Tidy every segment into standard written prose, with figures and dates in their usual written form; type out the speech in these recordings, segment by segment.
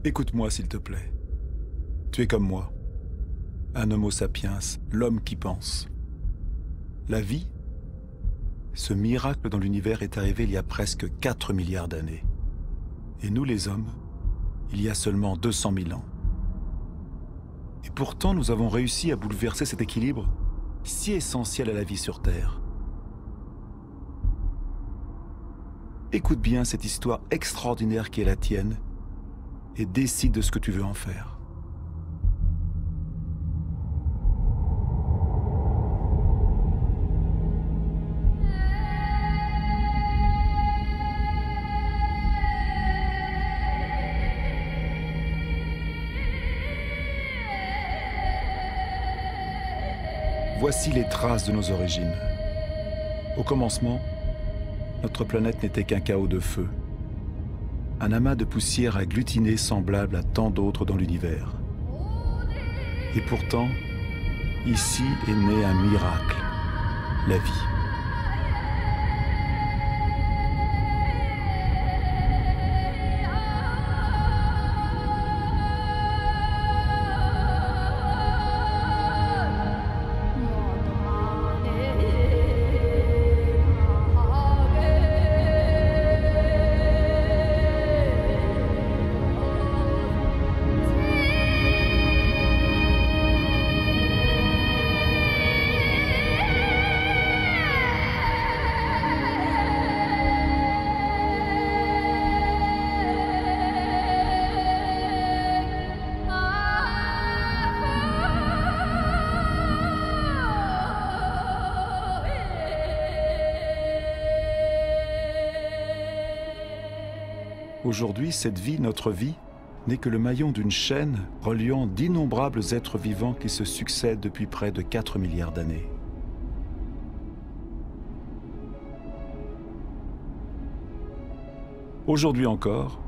Écoute-moi, s'il te plaît. Tu es comme moi. Un homo sapiens, l'homme qui pense. La vie, ce miracle dans l'univers est arrivé il y a presque 4 milliards d'années. Et nous, les hommes, il y a seulement 200 000 ans. Et pourtant, nous avons réussi à bouleverser cet équilibre si essentiel à la vie sur Terre. Écoute bien cette histoire extraordinaire qui est la tienne et décide de ce que tu veux en faire. Voici les traces de nos origines. Au commencement, notre planète n'était qu'un chaos de feu. Un amas de poussière agglutinée semblable à tant d'autres dans l'univers. Et pourtant, ici est né un miracle, la vie. Aujourd'hui, cette vie, notre vie, n'est que le maillon d'une chaîne reliant d'innombrables êtres vivants qui se succèdent depuis près de 4 milliards d'années. Aujourd'hui encore,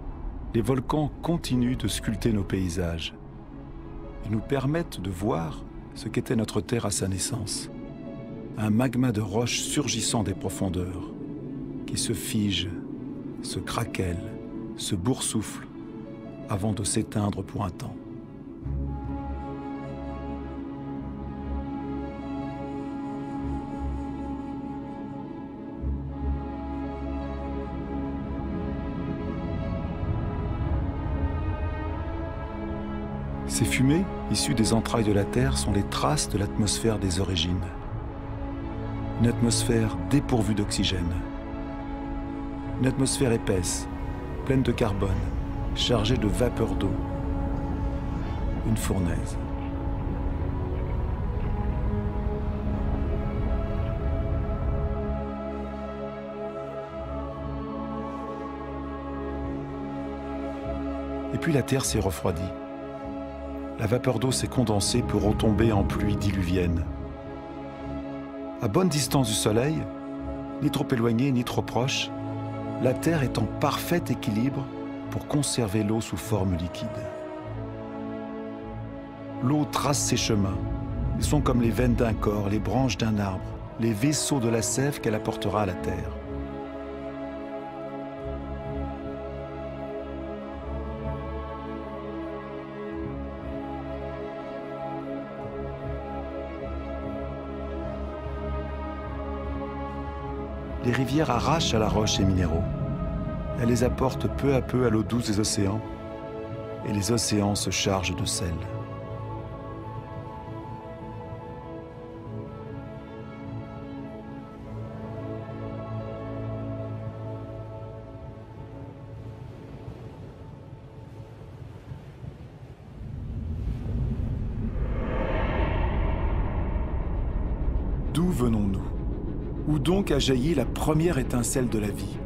les volcans continuent de sculpter nos paysages. Ils nous permettent de voir ce qu'était notre Terre à sa naissance. Un magma de roches surgissant des profondeurs, qui se fige, se craquelle, se boursoufle avant de s'éteindre pour un temps. Ces fumées, issues des entrailles de la Terre, sont les traces de l'atmosphère des origines. Une atmosphère dépourvue d'oxygène. Une atmosphère épaisse, pleine de carbone, chargée de vapeur d'eau. Une fournaise. Et puis la Terre s'est refroidie. La vapeur d'eau s'est condensée pour retomber en pluie diluvienne. À bonne distance du Soleil, ni trop éloignée ni trop proche, la Terre est en parfait équilibre pour conserver l'eau sous forme liquide. L'eau trace ses chemins. Ils sont comme les veines d'un corps, les branches d'un arbre, les vaisseaux de la sève qu'elle apportera à la Terre. Les rivières arrachent à la roche ces minéraux. Elles les apportent peu à peu à l'eau douce des océans, et les océans se chargent de sel. D'où venons-nous? Où donc a jailli la première étincelle de la vie?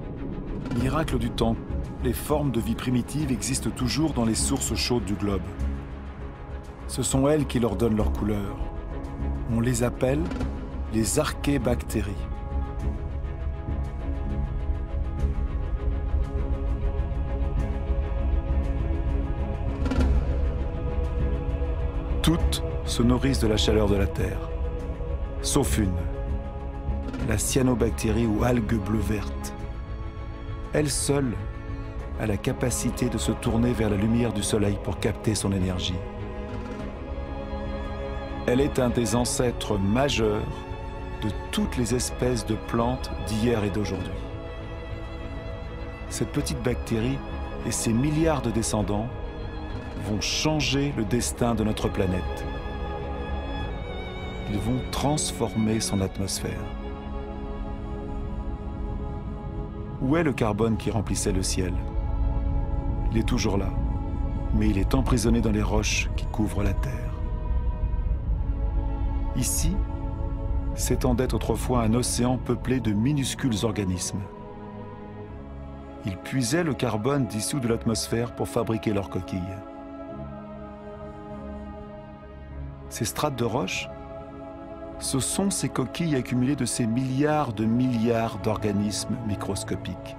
Miracle du temps, les formes de vie primitives existent toujours dans les sources chaudes du globe. Ce sont elles qui leur donnent leur couleur. On les appelle les archébactéries. Toutes se nourrissent de la chaleur de la Terre, sauf une, la cyanobactérie ou algue bleue verte. Elle seule a la capacité de se tourner vers la lumière du soleil pour capter son énergie. Elle est un des ancêtres majeurs de toutes les espèces de plantes d'hier et d'aujourd'hui. Cette petite bactérie et ses milliards de descendants vont changer le destin de notre planète. Ils vont transformer son atmosphère. Où est le carbone qui remplissait le ciel? Il est toujours là, mais il est emprisonné dans les roches qui couvrent la Terre. Ici, s'étendait autrefois un océan peuplé de minuscules organismes. Ils puisaient le carbone dissous de l'atmosphère pour fabriquer leurs coquilles. Ces strates de roches, ce sont ces coquilles accumulées de ces milliards d'organismes microscopiques.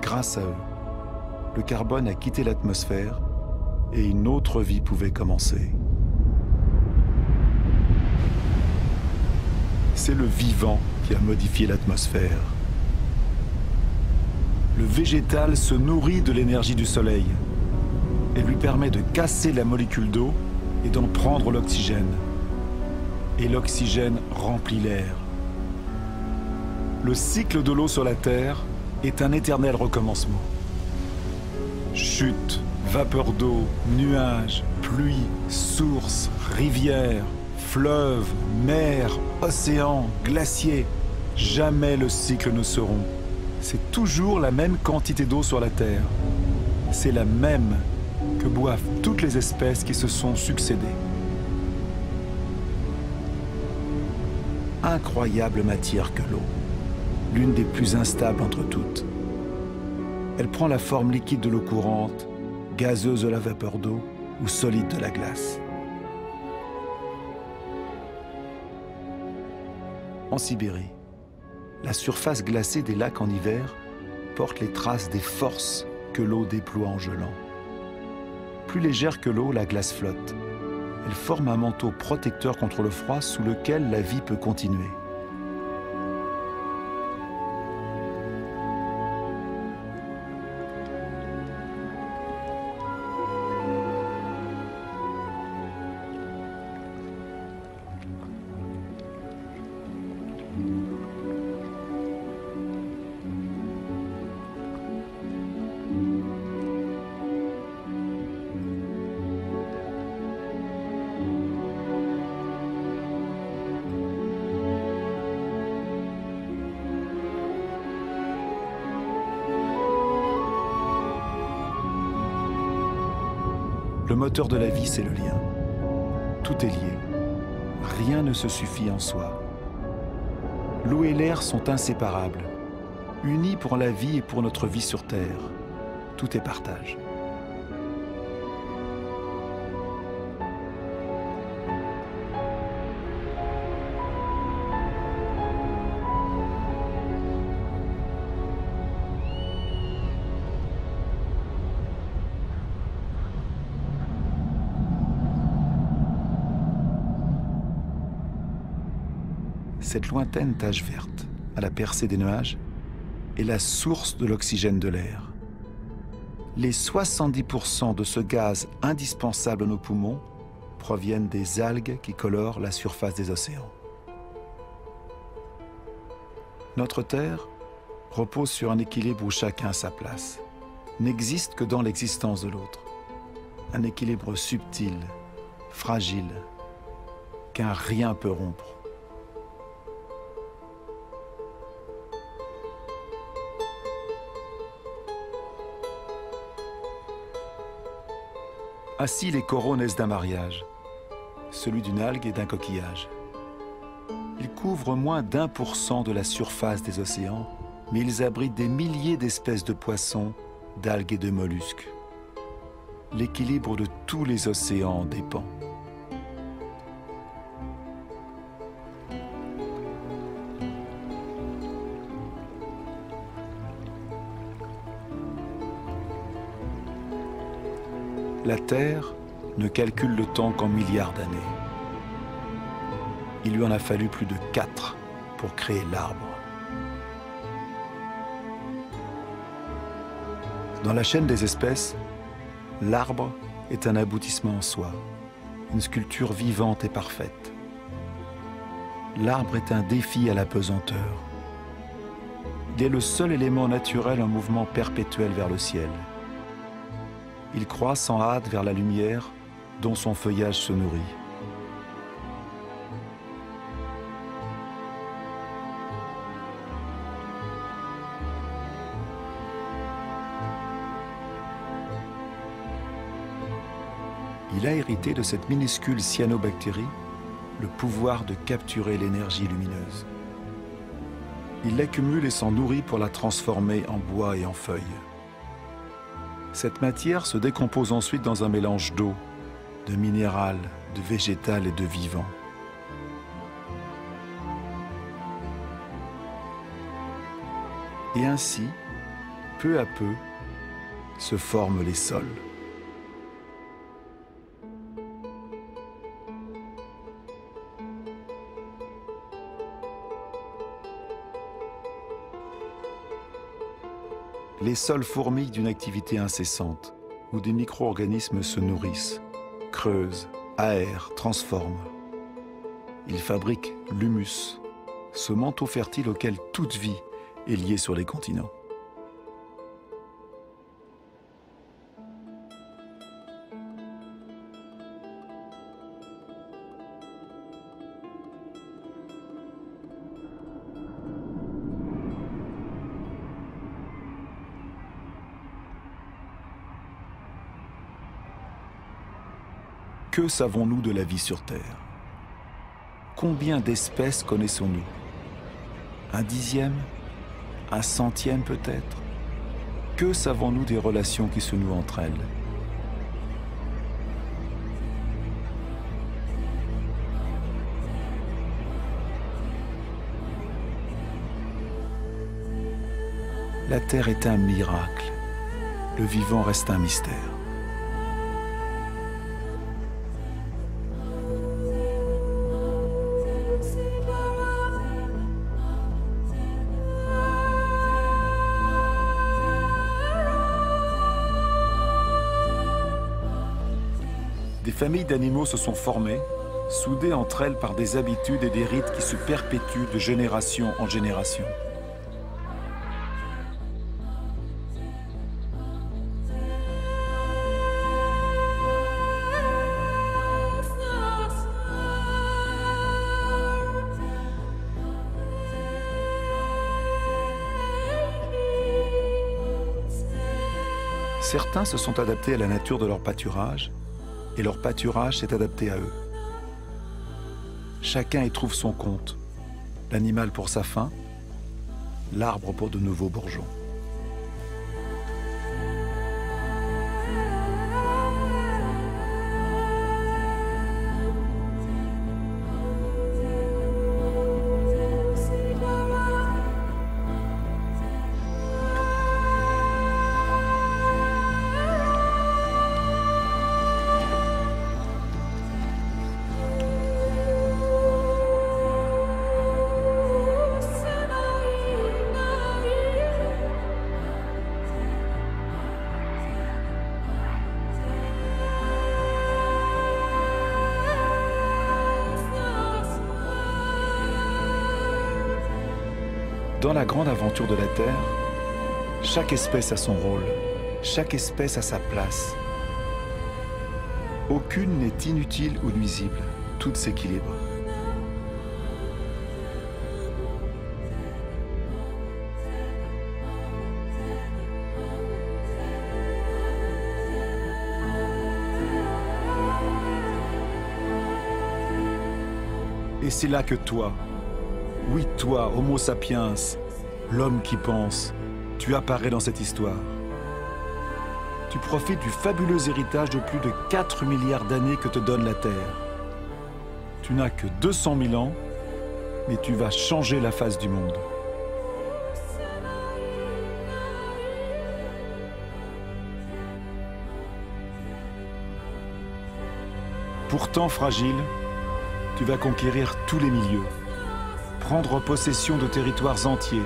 Grâce à eux, le carbone a quitté l'atmosphère et une autre vie pouvait commencer. C'est le vivant qui a modifié l'atmosphère. Le végétal se nourrit de l'énergie du soleil et lui permet de casser la molécule d'eau et d'en prendre l'oxygène. Et l'oxygène remplit l'air. Le cycle de l'eau sur la Terre est un éternel recommencement. Chute, vapeur d'eau, nuages, pluie, sources, rivières, fleuves, mers, océans, glaciers. Jamais le cycle ne se rompt. C'est toujours la même quantité d'eau sur la Terre. C'est la même que boivent toutes les espèces qui se sont succédées. Incroyable matière que l'eau, l'une des plus instables entre toutes. Elle prend la forme liquide de l'eau courante, gazeuse de la vapeur d'eau ou solide de la glace. En Sibérie, la surface glacée des lacs en hiver porte les traces des forces que l'eau déploie en gelant. Plus légère que l'eau, la glace flotte. Elle forme un manteau protecteur contre le froid sous lequel la vie peut continuer. Le moteur de la vie, c'est le lien. Tout est lié. Rien ne se suffit en soi. L'eau et l'air sont inséparables, unis pour la vie et pour notre vie sur Terre. Tout est partage. Cette lointaine tache verte, à la percée des nuages, est la source de l'oxygène de l'air. Les 70% de ce gaz indispensable à nos poumons proviennent des algues qui colorent la surface des océans. Notre Terre repose sur un équilibre où chacun a sa place, n'existe que dans l'existence de l'autre. Un équilibre subtil, fragile, qu'un rien peut rompre. Ainsi, les coraux naissent d'un mariage, celui d'une algue et d'un coquillage. Ils couvrent moins d'1% de la surface des océans, mais ils abritent des milliers d'espèces de poissons, d'algues et de mollusques. L'équilibre de tous les océans en dépend. La Terre ne calcule le temps qu'en milliards d'années. Il lui en a fallu plus de 4 pour créer l'arbre. Dans la chaîne des espèces, l'arbre est un aboutissement en soi, une sculpture vivante et parfaite. L'arbre est un défi à la pesanteur. Il est le seul élément naturel en mouvement perpétuel vers le ciel. Il croît sans hâte vers la lumière dont son feuillage se nourrit. Il a hérité de cette minuscule cyanobactérie le pouvoir de capturer l'énergie lumineuse. Il l'accumule et s'en nourrit pour la transformer en bois et en feuilles. Cette matière se décompose ensuite dans un mélange d'eau, de minéral, de végétal et de vivant. Et ainsi, peu à peu, se forment les sols. Les sols fourmillent d'une activité incessante, où des micro-organismes se nourrissent, creusent, aèrent, transforment. Ils fabriquent l'humus, ce manteau fertile auquel toute vie est liée sur les continents. Que savons-nous de la vie sur Terre? Combien d'espèces connaissons-nous? Un dixième? Un centième peut-être? Que savons-nous des relations qui se nouent entre elles? La Terre est un miracle. Le vivant reste un mystère. Des familles d'animaux se sont formées, soudées entre elles par des habitudes et des rites qui se perpétuent de génération en génération. Certains se sont adaptés à la nature de leur pâturage, et leur pâturage s'est adapté à eux. Chacun y trouve son compte, l'animal pour sa faim, l'arbre pour de nouveaux bourgeons. Dans la grande aventure de la Terre, chaque espèce a son rôle, chaque espèce a sa place. Aucune n'est inutile ou nuisible, toutes s'équilibrent. Et c'est là que toi, oui toi, Homo sapiens, l'homme qui pense, tu apparais dans cette histoire. Tu profites du fabuleux héritage de plus de 4 milliards d'années que te donne la Terre. Tu n'as que 200 000 ans, mais tu vas changer la face du monde. Pourtant fragile, tu vas conquérir tous les milieux, prendre possession de territoires entiers,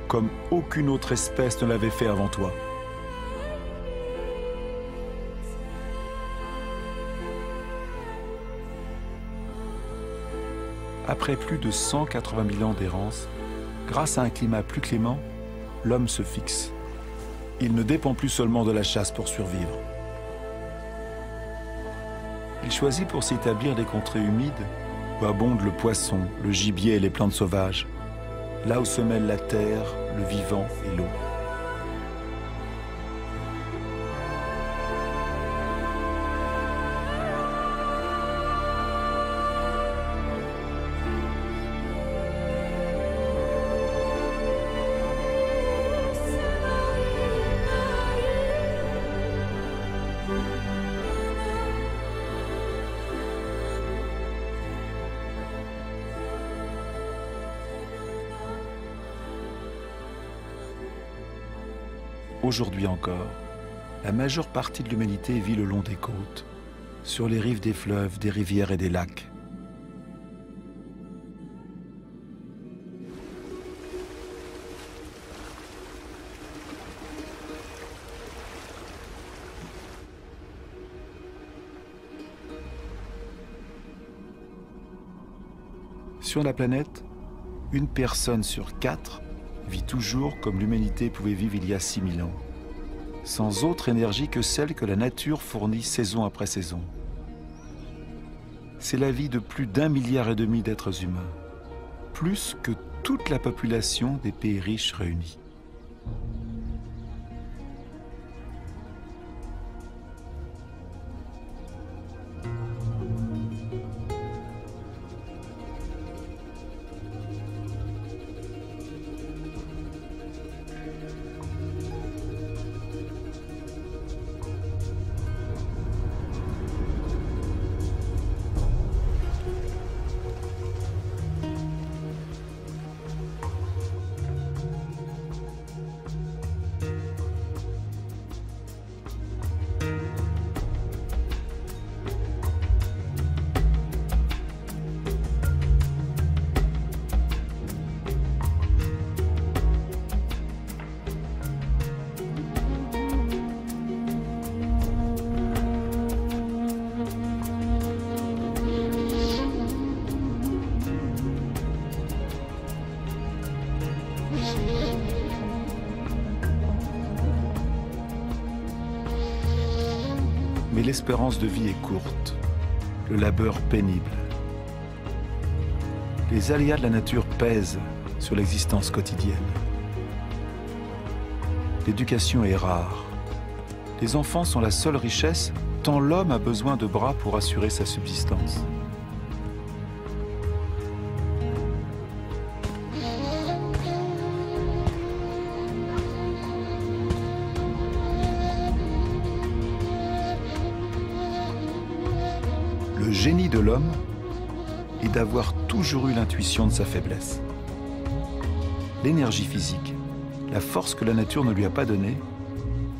comme aucune autre espèce ne l'avait fait avant toi. Après plus de 180 000 ans d'errance, grâce à un climat plus clément, l'homme se fixe. Il ne dépend plus seulement de la chasse pour survivre. Il choisit pour s'y établir des contrées humides où abondent le poisson, le gibier et les plantes sauvages, là où se mêlent la terre, le vivant et l'eau. Aujourd'hui encore, la majeure partie de l'humanité vit le long des côtes, sur les rives des fleuves, des rivières et des lacs. Sur la planète, une personne sur 4 vit toujours comme l'humanité pouvait vivre il y a 6000 ans, sans autre énergie que celle que la nature fournit saison après saison. C'est la vie de plus d'1,5 milliard d'êtres humains, plus que toute la population des pays riches réunis. Mais l'espérance de vie est courte, le labeur pénible. Les aléas de la nature pèsent sur l'existence quotidienne. L'éducation est rare. Les enfants sont la seule richesse, tant l'homme a besoin de bras pour assurer sa subsistance. Le génie de l'homme est d'avoir toujours eu l'intuition de sa faiblesse. L'énergie physique, la force que la nature ne lui a pas donnée,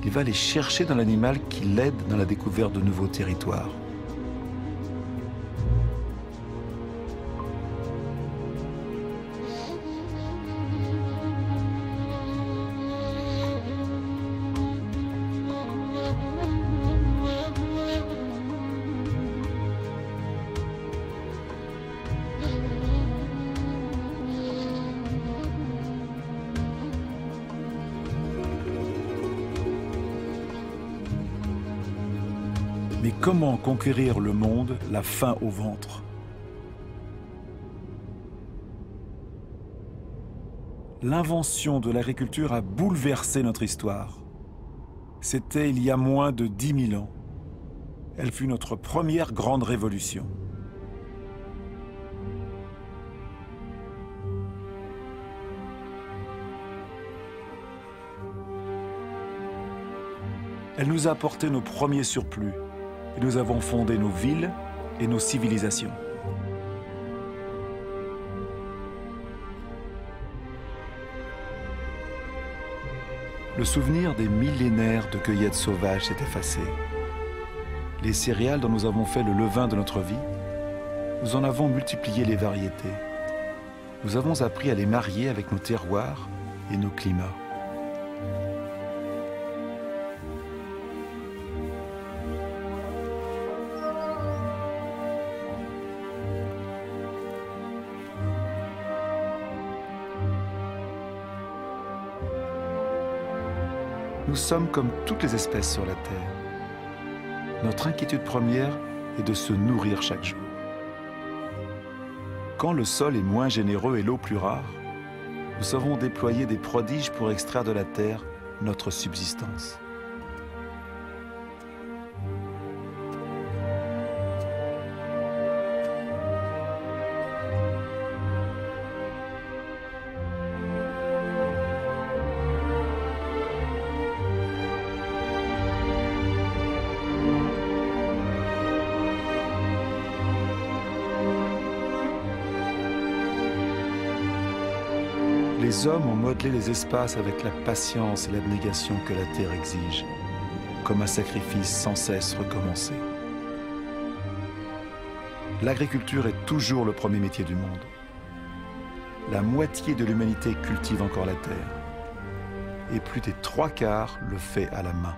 il va les chercher dans l'animal qui l'aide dans la découverte de nouveaux territoires. Mais comment conquérir le monde, la faim au ventre? L'invention de l'agriculture a bouleversé notre histoire. C'était il y a moins de 10 000 ans. Elle fut notre première grande révolution. Elle nous a apporté nos premiers surplus. Et nous avons fondé nos villes et nos civilisations. Le souvenir des millénaires de cueillettes sauvages s'est effacé. Les céréales dont nous avons fait le levain de notre vie, nous en avons multiplié les variétés. Nous avons appris à les marier avec nos terroirs et nos climats. Nous sommes comme toutes les espèces sur la Terre. Notre inquiétude première est de se nourrir chaque jour. Quand le sol est moins généreux et l'eau plus rare, nous savons déployer des prodiges pour extraire de la terre notre subsistance. Les hommes ont modelé les espaces avec la patience et l'abnégation que la terre exige, comme un sacrifice sans cesse recommencé. L'agriculture est toujours le premier métier du monde. La moitié de l'humanité cultive encore la terre, et plus des 3/4 le fait à la main.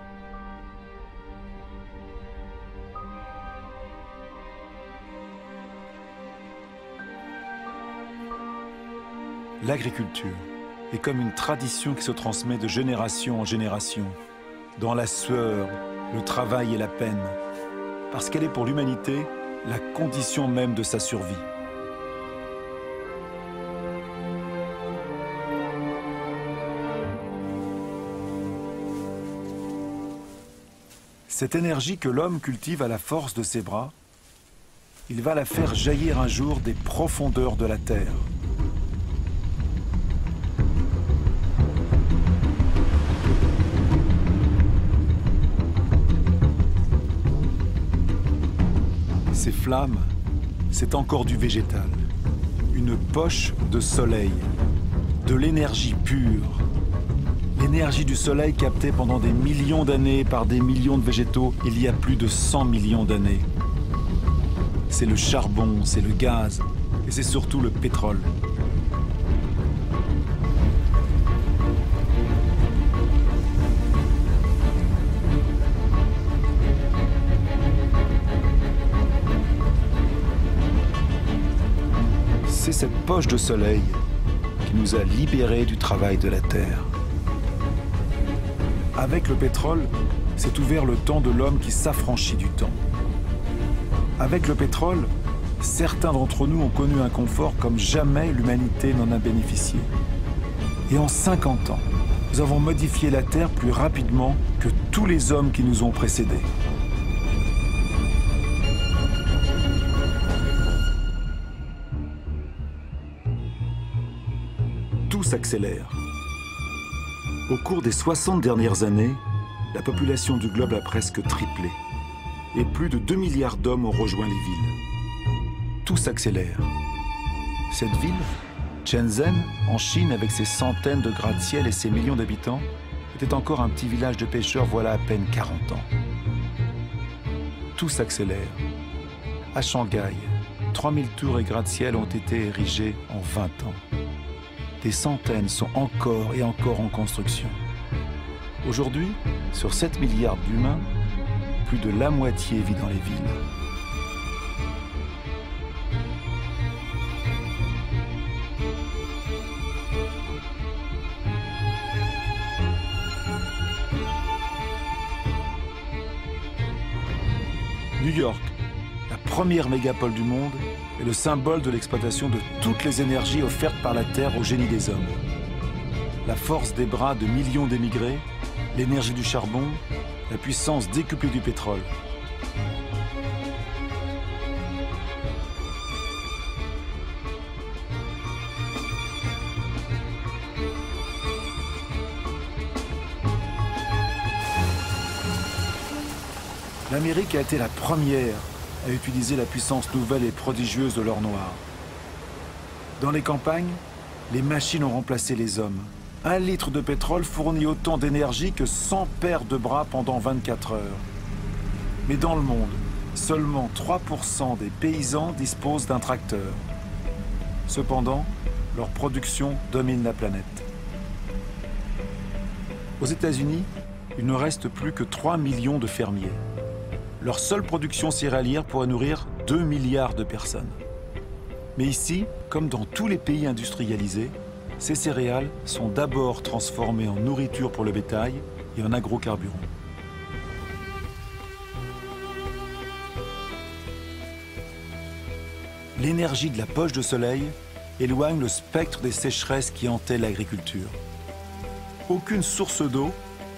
L'agriculture est comme une tradition qui se transmet de génération en génération, dans la sueur, le travail et la peine, parce qu'elle est pour l'humanité la condition même de sa survie. Cette énergie que l'homme cultive à la force de ses bras, il va la faire jaillir un jour des profondeurs de la terre. Ces flammes, c'est encore du végétal, une poche de soleil, de l'énergie pure. L'énergie du soleil captée pendant des millions d'années par des millions de végétaux il y a plus de 100 millions d'années. C'est le charbon, c'est le gaz et c'est surtout le pétrole. C'est cette poche de soleil qui nous a libérés du travail de la terre. Avec le pétrole, s'est ouvert le temps de l'homme qui s'affranchit du temps. Avec le pétrole, certains d'entre nous ont connu un confort comme jamais l'humanité n'en a bénéficié. Et en 50 ans, nous avons modifié la Terre plus rapidement que tous les hommes qui nous ont précédés. Tout s'accélère. Au cours des 60 dernières années, la population du globe a presque triplé. Et plus de 2 milliards d'hommes ont rejoint les villes. Tout s'accélère. Cette ville, Shenzhen, en Chine, avec ses centaines de gratte-ciel et ses millions d'habitants, était encore un petit village de pêcheurs voilà à peine 40 ans. Tout s'accélère. À Shanghai, 3000 tours et gratte-ciel ont été érigés en 20 ans. Des centaines sont encore et encore en construction. Aujourd'hui, sur 7 milliards d'humains, plus de la moitié vit dans les villes. New York, la première mégapole du monde, est le symbole de l'exploitation de toutes les énergies offertes par la Terre au génie des hommes. La force des bras de millions d'émigrés, l'énergie du charbon, la puissance décuplée du pétrole. L'Amérique a été la première à utiliser la puissance nouvelle et prodigieuse de l'or noir. Dans les campagnes, les machines ont remplacé les hommes. 1 litre de pétrole fournit autant d'énergie que 100 paires de bras pendant 24 heures. Mais dans le monde, seulement 3% des paysans disposent d'un tracteur. Cependant, leur production domine la planète. Aux États-Unis, il ne reste plus que 3 millions de fermiers. Leur seule production céréalière pourrait nourrir 2 milliards de personnes. Mais ici, comme dans tous les pays industrialisés, ces céréales sont d'abord transformées en nourriture pour le bétail et en agrocarburants. L'énergie de la poche de soleil éloigne le spectre des sécheresses qui hantaient l'agriculture. Aucune source d'eau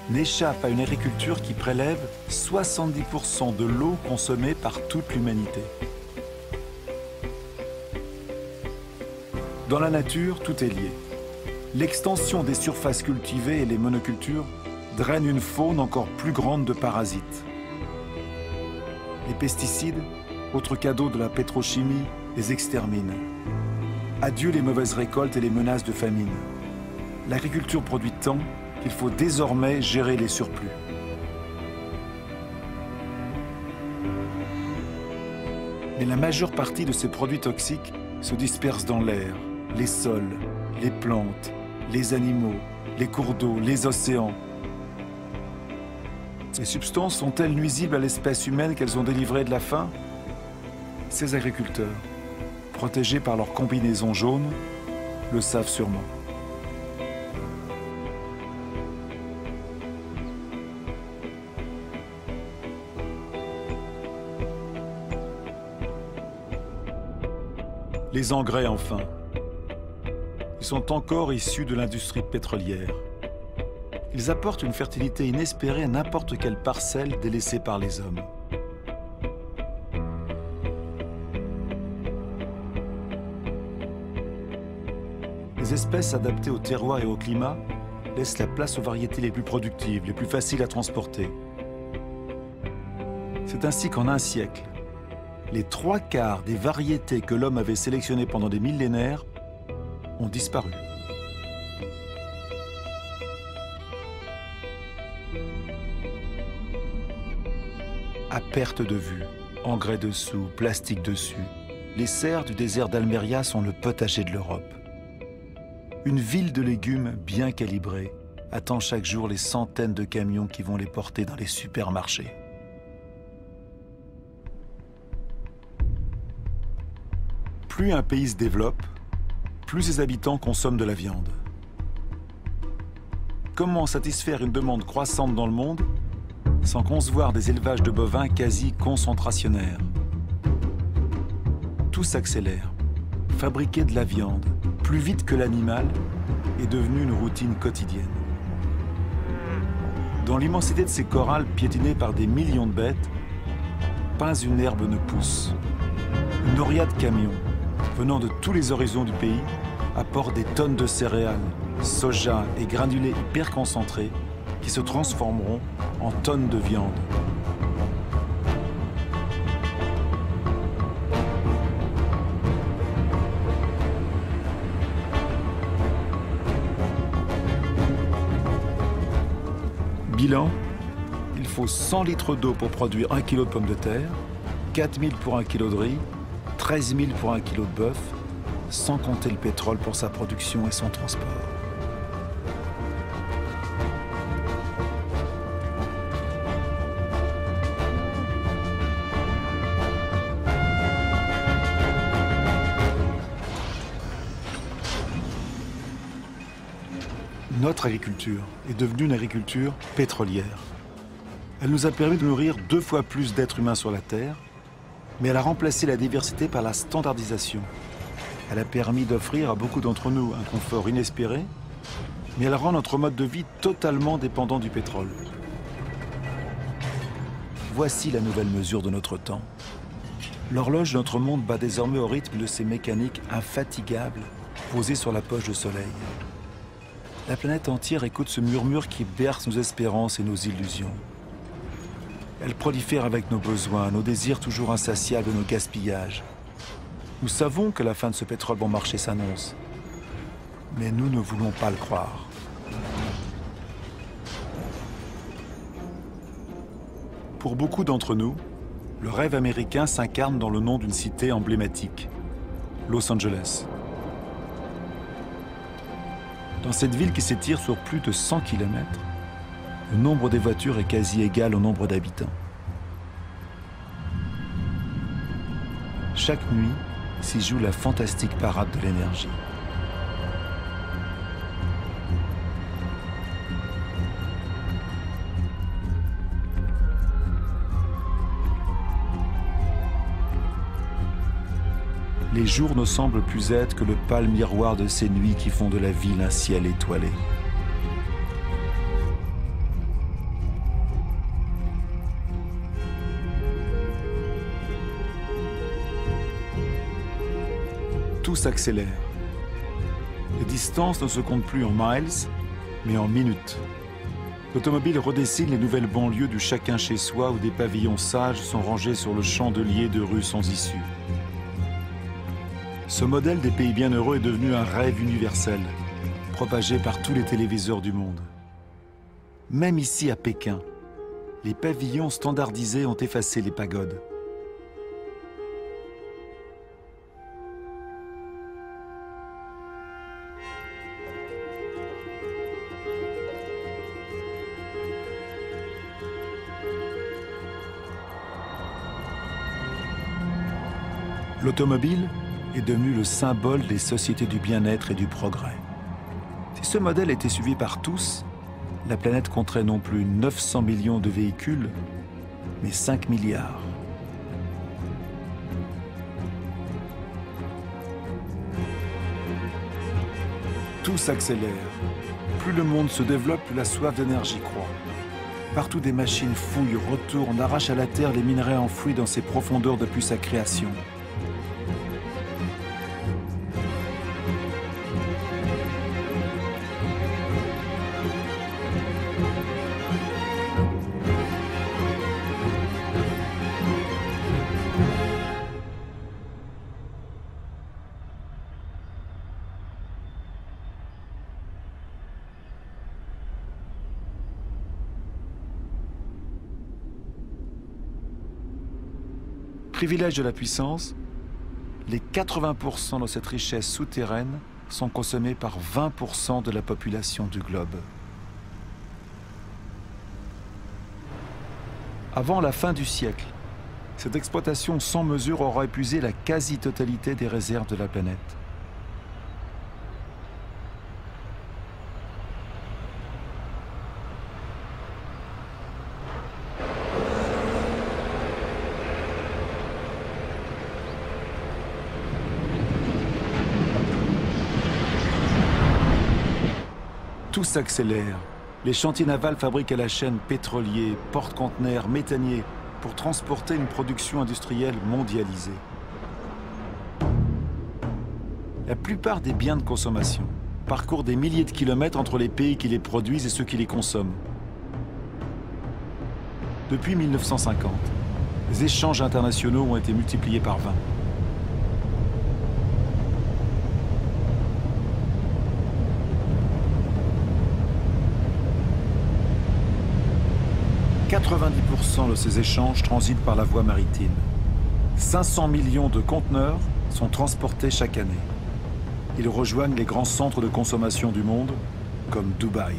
n'échappe à une agriculture qui prélève 70% de l'eau consommée par toute l'humanité. Dans la nature, tout est lié. L'extension des surfaces cultivées et les monocultures drainent une faune encore plus grande de parasites. Les pesticides, autre cadeau de la pétrochimie, les exterminent. Adieu les mauvaises récoltes et les menaces de famine. L'agriculture produit tant qu'il faut désormais gérer les surplus. Mais la majeure partie de ces produits toxiques se disperse dans l'air, les sols, les plantes, les animaux, les cours d'eau, les océans. Ces substances sont-elles nuisibles à l'espèce humaine qu'elles ont délivrée de la faim? Ces agriculteurs, protégés par leur combinaison jaune, le savent sûrement. Les engrais, enfin. Ils sont encore issus de l'industrie pétrolière. Ils apportent une fertilité inespérée à n'importe quelle parcelle délaissée par les hommes. Les espèces adaptées au terroir et au climat laissent la place aux variétés les plus productives, les plus faciles à transporter. C'est ainsi qu'en un siècle, les 3/4 des variétés que l'homme avait sélectionnées pendant des millénaires ont disparu. À perte de vue, engrais dessous, plastique dessus, les serres du désert d'Almeria sont le potager de l'Europe. Une ville de légumes bien calibrée attend chaque jour les centaines de camions qui vont les porter dans les supermarchés. Plus un pays se développe, plus ses habitants consomment de la viande. Comment satisfaire une demande croissante dans le monde sans concevoir des élevages de bovins quasi concentrationnaires? Tout s'accélère. Fabriquer de la viande plus vite que l'animal est devenu une routine quotidienne. Dans l'immensité de ces corrals piétinés par des millions de bêtes, pas une herbe ne pousse. Une noria de camions venant de tous les horizons du pays apporte des tonnes de céréales, soja et granulés hyper concentrés qui se transformeront en tonnes de viande. Bilan, il faut 100 litres d'eau pour produire 1 kg de pommes de terre, 4 000 pour 1 kg de riz, 13 000 pour 1 kg de bœuf, sans compter le pétrole pour sa production et son transport. Notre agriculture est devenue une agriculture pétrolière. Elle nous a permis de nourrir 2 fois plus d'êtres humains sur la Terre, mais elle a remplacé la diversité par la standardisation. Elle a permis d'offrir à beaucoup d'entre nous un confort inespéré, mais elle rend notre mode de vie totalement dépendant du pétrole. Voici la nouvelle mesure de notre temps. L'horloge de notre monde bat désormais au rythme de ces mécaniques infatigables posées sur la poche de soleil. La planète entière écoute ce murmure qui berce nos espérances et nos illusions. Elle prolifère avec nos besoins, nos désirs toujours insatiables et nos gaspillages. Nous savons que la fin de ce pétrole bon marché s'annonce, mais nous ne voulons pas le croire. Pour beaucoup d'entre nous, le rêve américain s'incarne dans le nom d'une cité emblématique, Los Angeles. Dans cette ville qui s'étire sur plus de 100 km, le nombre des voitures est quasi égal au nombre d'habitants. Chaque nuit, s'y joue la fantastique parade de l'énergie. les jours ne semblent plus être que le pâle miroir de ces nuits qui font de la ville un ciel étoilé. Tout s'accélère. Les distances ne se comptent plus en miles, mais en minutes. L'automobile redessine les nouvelles banlieues du chacun chez soi où des pavillons sages sont rangés sur le chandelier de rues sans issue. Ce modèle des pays bienheureux est devenu un rêve universel, propagé par tous les téléviseurs du monde. Même ici à Pékin, les pavillons standardisés ont effacé les pagodes. L'automobile est devenu le symbole des sociétés du bien-être et du progrès. Si ce modèle était suivi par tous, la planète compterait non plus 900 millions de véhicules, mais 5 milliards. Tout s'accélère. Plus le monde se développe, plus la soif d'énergie croît. Partout des machines fouillent, retournent, arrachent à la terre les minerais enfouis dans ses profondeurs depuis sa création. Privilège de la puissance, les 80% de cette richesse souterraine sont consommés par 20% de la population du globe. Avant la fin du siècle, cette exploitation sans mesure aura épuisé la quasi-totalité des réserves de la planète. Tout s'accélère. Les chantiers navals fabriquent à la chaîne pétroliers, porte-conteneurs, méthaniers pour transporter une production industrielle mondialisée. La plupart des biens de consommation parcourent des milliers de kilomètres entre les pays qui les produisent et ceux qui les consomment. Depuis 1950, les échanges internationaux ont été multipliés par 20. « 90% de ces échanges transitent par la voie maritime. 500 millions de conteneurs sont transportés chaque année. Ils rejoignent les grands centres de consommation du monde, comme Dubaï.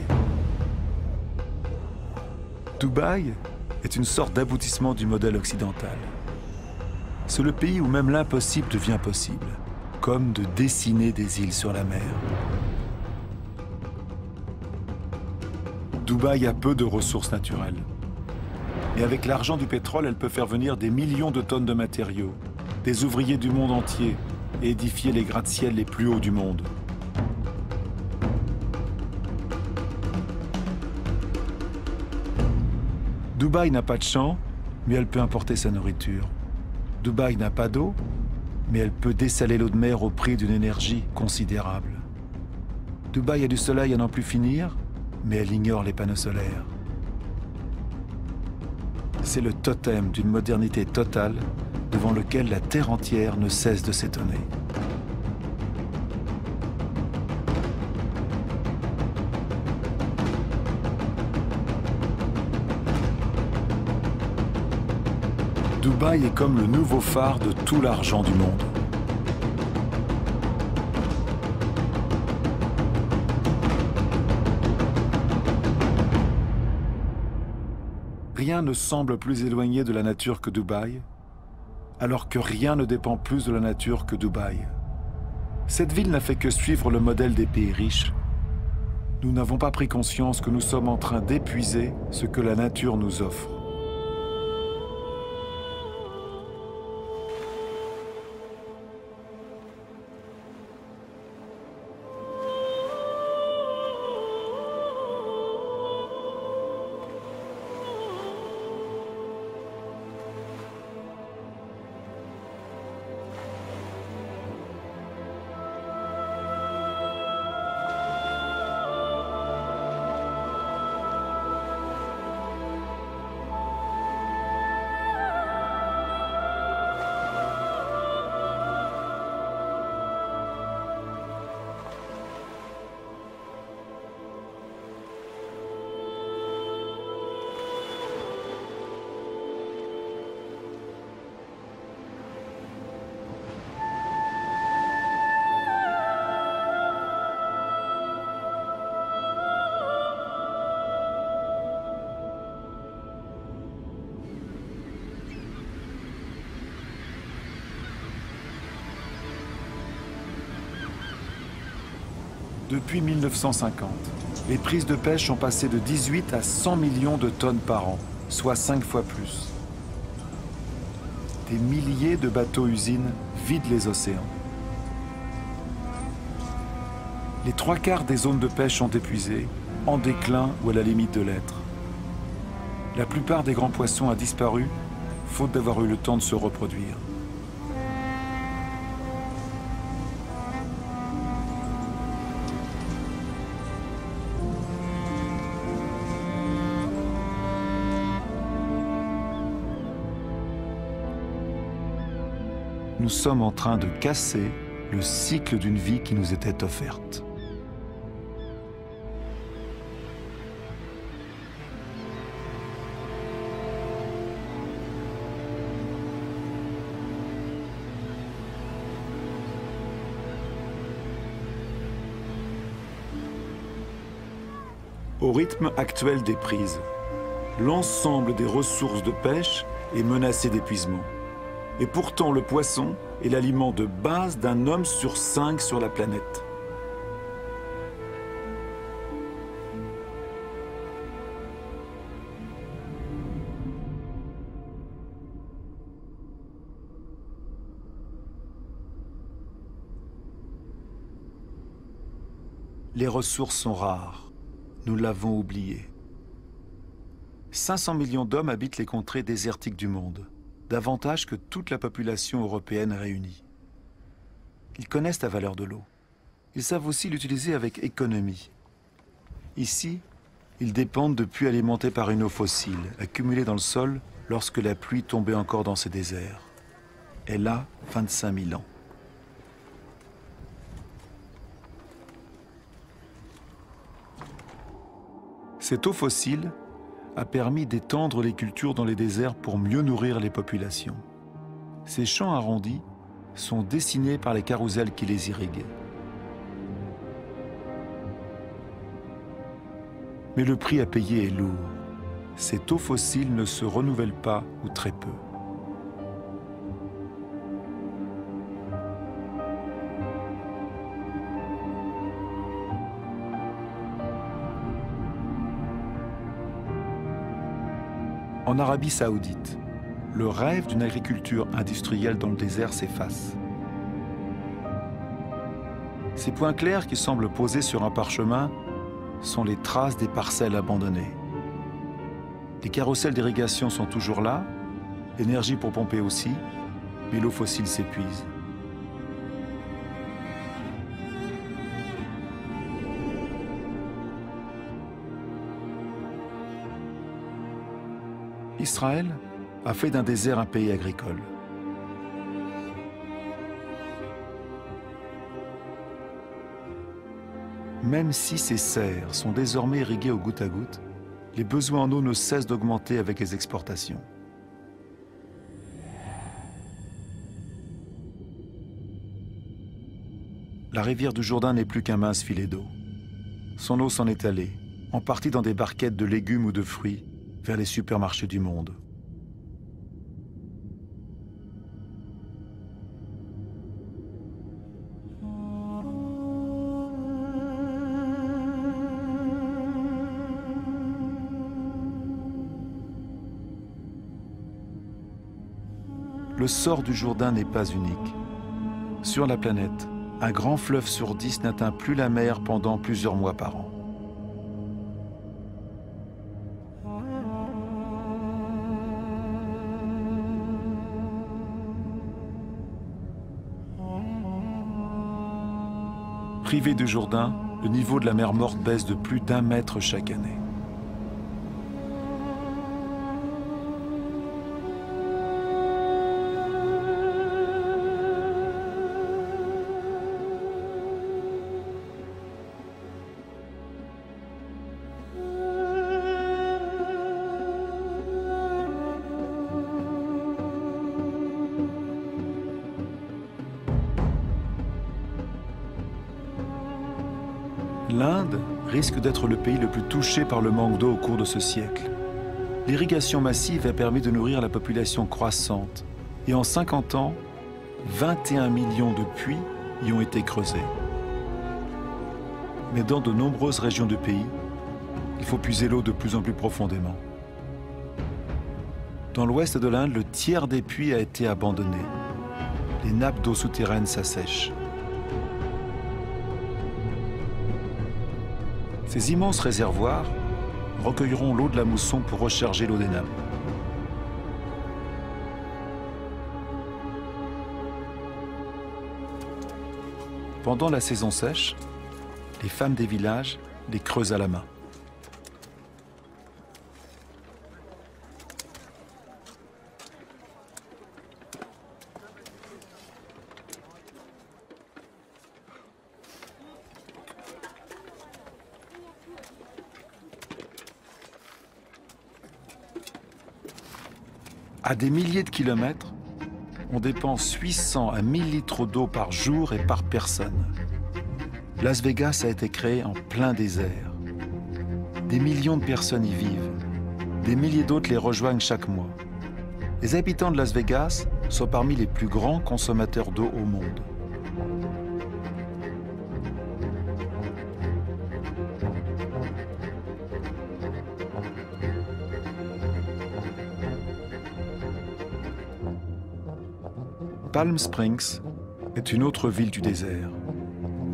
Dubaï est une sorte d'aboutissement du modèle occidental. C'est le pays où même l'impossible devient possible, comme de dessiner des îles sur la mer. Dubaï a peu de ressources naturelles. Mais avec l'argent du pétrole, elle peut faire venir des millions de tonnes de matériaux, des ouvriers du monde entier et édifier les gratte-ciels les plus hauts du monde. Dubaï n'a pas de champs, mais elle peut importer sa nourriture. Dubaï n'a pas d'eau, mais elle peut dessaler l'eau de mer au prix d'une énergie considérable. Dubaï a du soleil à n'en plus finir, mais elle ignore les panneaux solaires. C'est le totem d'une modernité totale devant lequel la Terre entière ne cesse de s'étonner. Dubaï est comme le nouveau phare de tout l'argent du monde. Rien ne semble plus éloigné de la nature que Dubaï, alors que rien ne dépend plus de la nature que Dubaï. Cette ville n'a fait que suivre le modèle des pays riches. Nous n'avons pas pris conscience que nous sommes en train d'épuiser ce que la nature nous offre. Depuis 1950, les prises de pêche ont passé de 18 à 100 millions de tonnes par an, soit 5 fois plus. Des milliers de bateaux-usines vident les océans. Les 3/4 des zones de pêche sont épuisées, en déclin ou à la limite de l'être. La plupart des grands poissons a disparu, faute d'avoir eu le temps de se reproduire. Nous sommes en train de casser le cycle d'une vie qui nous était offerte. Au rythme actuel des prises, l'ensemble des ressources de pêche est menacé d'épuisement. Et pourtant, le poisson est l'aliment de base d'un homme sur 5 sur la planète. Les ressources sont rares. Nous l'avons oublié. 500 millions d'hommes habitent les contrées désertiques du monde, davantage que toute la population européenne réunie. Ils connaissent la valeur de l'eau. Ils savent aussi l'utiliser avec économie. Ici, ils dépendent de puits alimentés par une eau fossile, accumulée dans le sol lorsque la pluie tombait encore dans ces déserts. Elle a 25 000 ans. Cette eau fossile a permis d'étendre les cultures dans les déserts pour mieux nourrir les populations. Ces champs arrondis sont dessinés par les carrousels qui les irriguent. Mais le prix à payer est lourd. Cette eau fossile ne se renouvelle pas ou très peu. En Arabie Saoudite, le rêve d'une agriculture industrielle dans le désert s'efface. Ces points clairs qui semblent posés sur un parchemin sont les traces des parcelles abandonnées. Les carrousels d'irrigation sont toujours là, l'énergie pour pomper aussi, mais l'eau fossile s'épuise. Israël a fait d'un désert un pays agricole. Même si ces serres sont désormais irriguées au goutte à goutte, les besoins en eau ne cessent d'augmenter avec les exportations. La rivière du Jourdain n'est plus qu'un mince filet d'eau. Son eau s'en est allée, en partie dans des barquettes de légumes ou de fruits, vers les supermarchés du monde. Le sort du Jourdain n'est pas unique. Sur la planète, un grand fleuve sur 10 n'atteint plus la mer pendant plusieurs mois par an. Privé du Jourdain, le niveau de la mer Morte baisse de plus d'1 mètre chaque année. L'Inde risque d'être le pays le plus touché par le manque d'eau au cours de ce siècle. L'irrigation massive a permis de nourrir la population croissante et en 50 ans, 21 millions de puits y ont été creusés. Mais dans de nombreuses régions du pays, il faut puiser l'eau de plus en plus profondément. Dans l'ouest de l'Inde, le tiers des puits a été abandonné. Les nappes d'eau souterraines s'assèchent. Ces immenses réservoirs recueilleront l'eau de la mousson pour recharger l'eau des nappes. Pendant la saison sèche, les femmes des villages les creusent à la main. À des milliers de kilomètres, on dépense 800 à 1000 litres d'eau par jour et par personne. Las Vegas a été créé en plein désert. Des millions de personnes y vivent. Des milliers d'autres les rejoignent chaque mois. Les habitants de Las Vegas sont parmi les plus grands consommateurs d'eau au monde. Palm Springs est une autre ville du désert,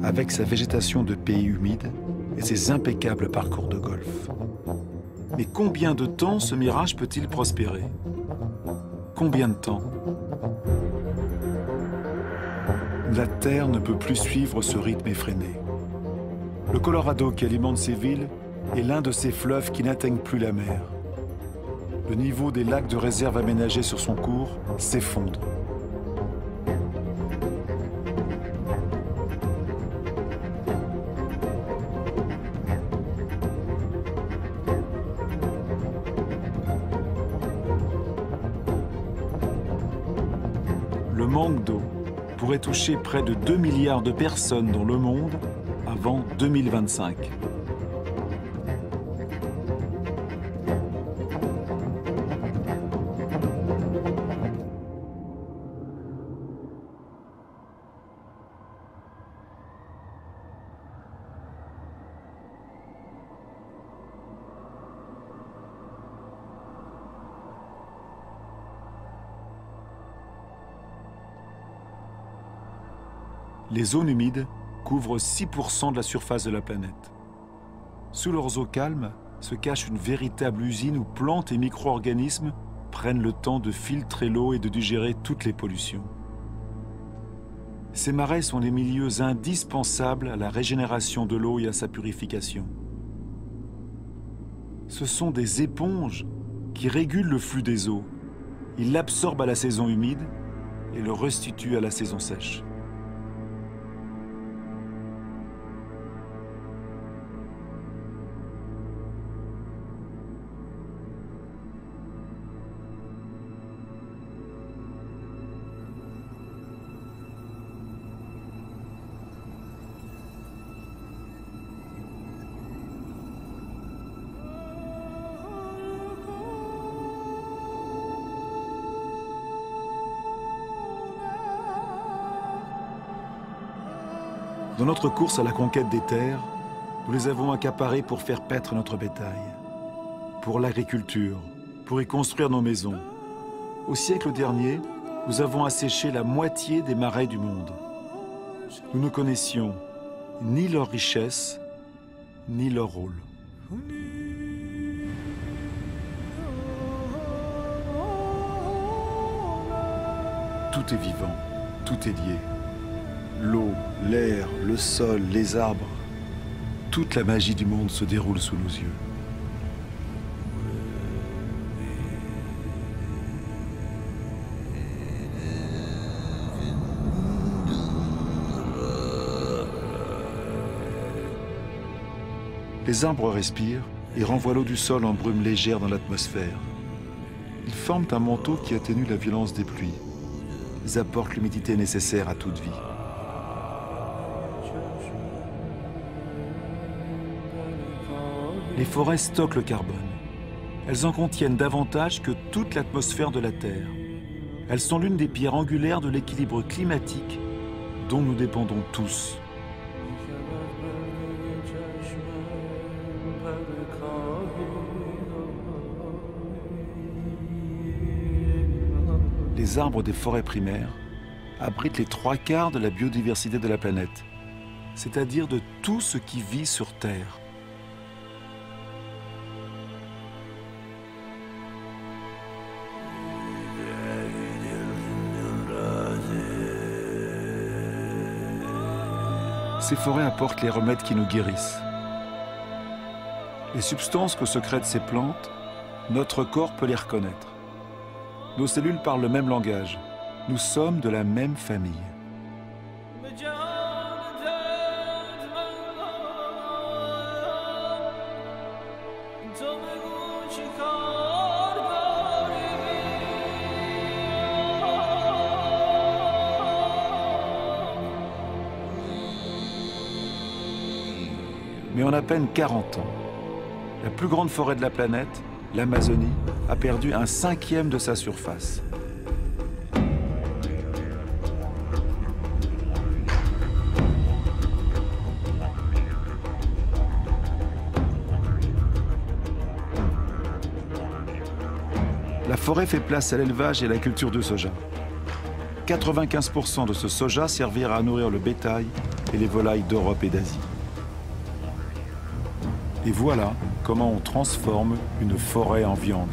avec sa végétation de pays humide et ses impeccables parcours de golf. Mais combien de temps ce mirage peut-il prospérer? Combien de temps? La Terre ne peut plus suivre ce rythme effréné. Le Colorado qui alimente ces villes est l'un de ces fleuves qui n'atteignent plus la mer. Le niveau des lacs de réserve aménagés sur son cours s'effondre. Le manque d'eau pourrait toucher près de 2 milliards de personnes dans le monde avant 2025. Les zones humides couvrent 6% de la surface de la planète. Sous leurs eaux calmes se cache une véritable usine où plantes et micro-organismes prennent le temps de filtrer l'eau et de digérer toutes les pollutions. Ces marais sont des milieux indispensables à la régénération de l'eau et à sa purification. Ce sont des éponges qui régulent le flux des eaux. Ils l'absorbent à la saison humide et le restituent à la saison sèche. Dans notre course à la conquête des terres, nous les avons accaparées pour faire paître notre bétail, pour l'agriculture, pour y construire nos maisons. Au siècle dernier, nous avons asséché la moitié des marais du monde. Nous ne connaissions ni leur richesse, ni leur rôle. Tout est vivant, tout est lié. L'eau, l'air, le sol, les arbres, toute la magie du monde se déroule sous nos yeux. Les arbres respirent et renvoient l'eau du sol en brume légère dans l'atmosphère. Ils forment un manteau qui atténue la violence des pluies. Ils apportent l'humidité nécessaire à toute vie. Les forêts stockent le carbone. Elles en contiennent davantage que toute l'atmosphère de la Terre. Elles sont l'une des pierres angulaires de l'équilibre climatique dont nous dépendons tous. les arbres des forêts primaires abritent les 3/4 de la biodiversité de la planète, c'est-à-dire de tout ce qui vit sur Terre. Ces forêts apportent les remèdes qui nous guérissent. Les substances que secrètent ces plantes, notre corps peut les reconnaître. Nos cellules parlent le même langage. Nous sommes de la même famille. Mais en à peine 40 ans, la plus grande forêt de la planète, l'Amazonie, a perdu 1/5 de sa surface. La forêt fait place à l'élevage et à la culture de soja. 95% de ce soja servira à nourrir le bétail et les volailles d'Europe et d'Asie. Et voilà comment on transforme une forêt en viande.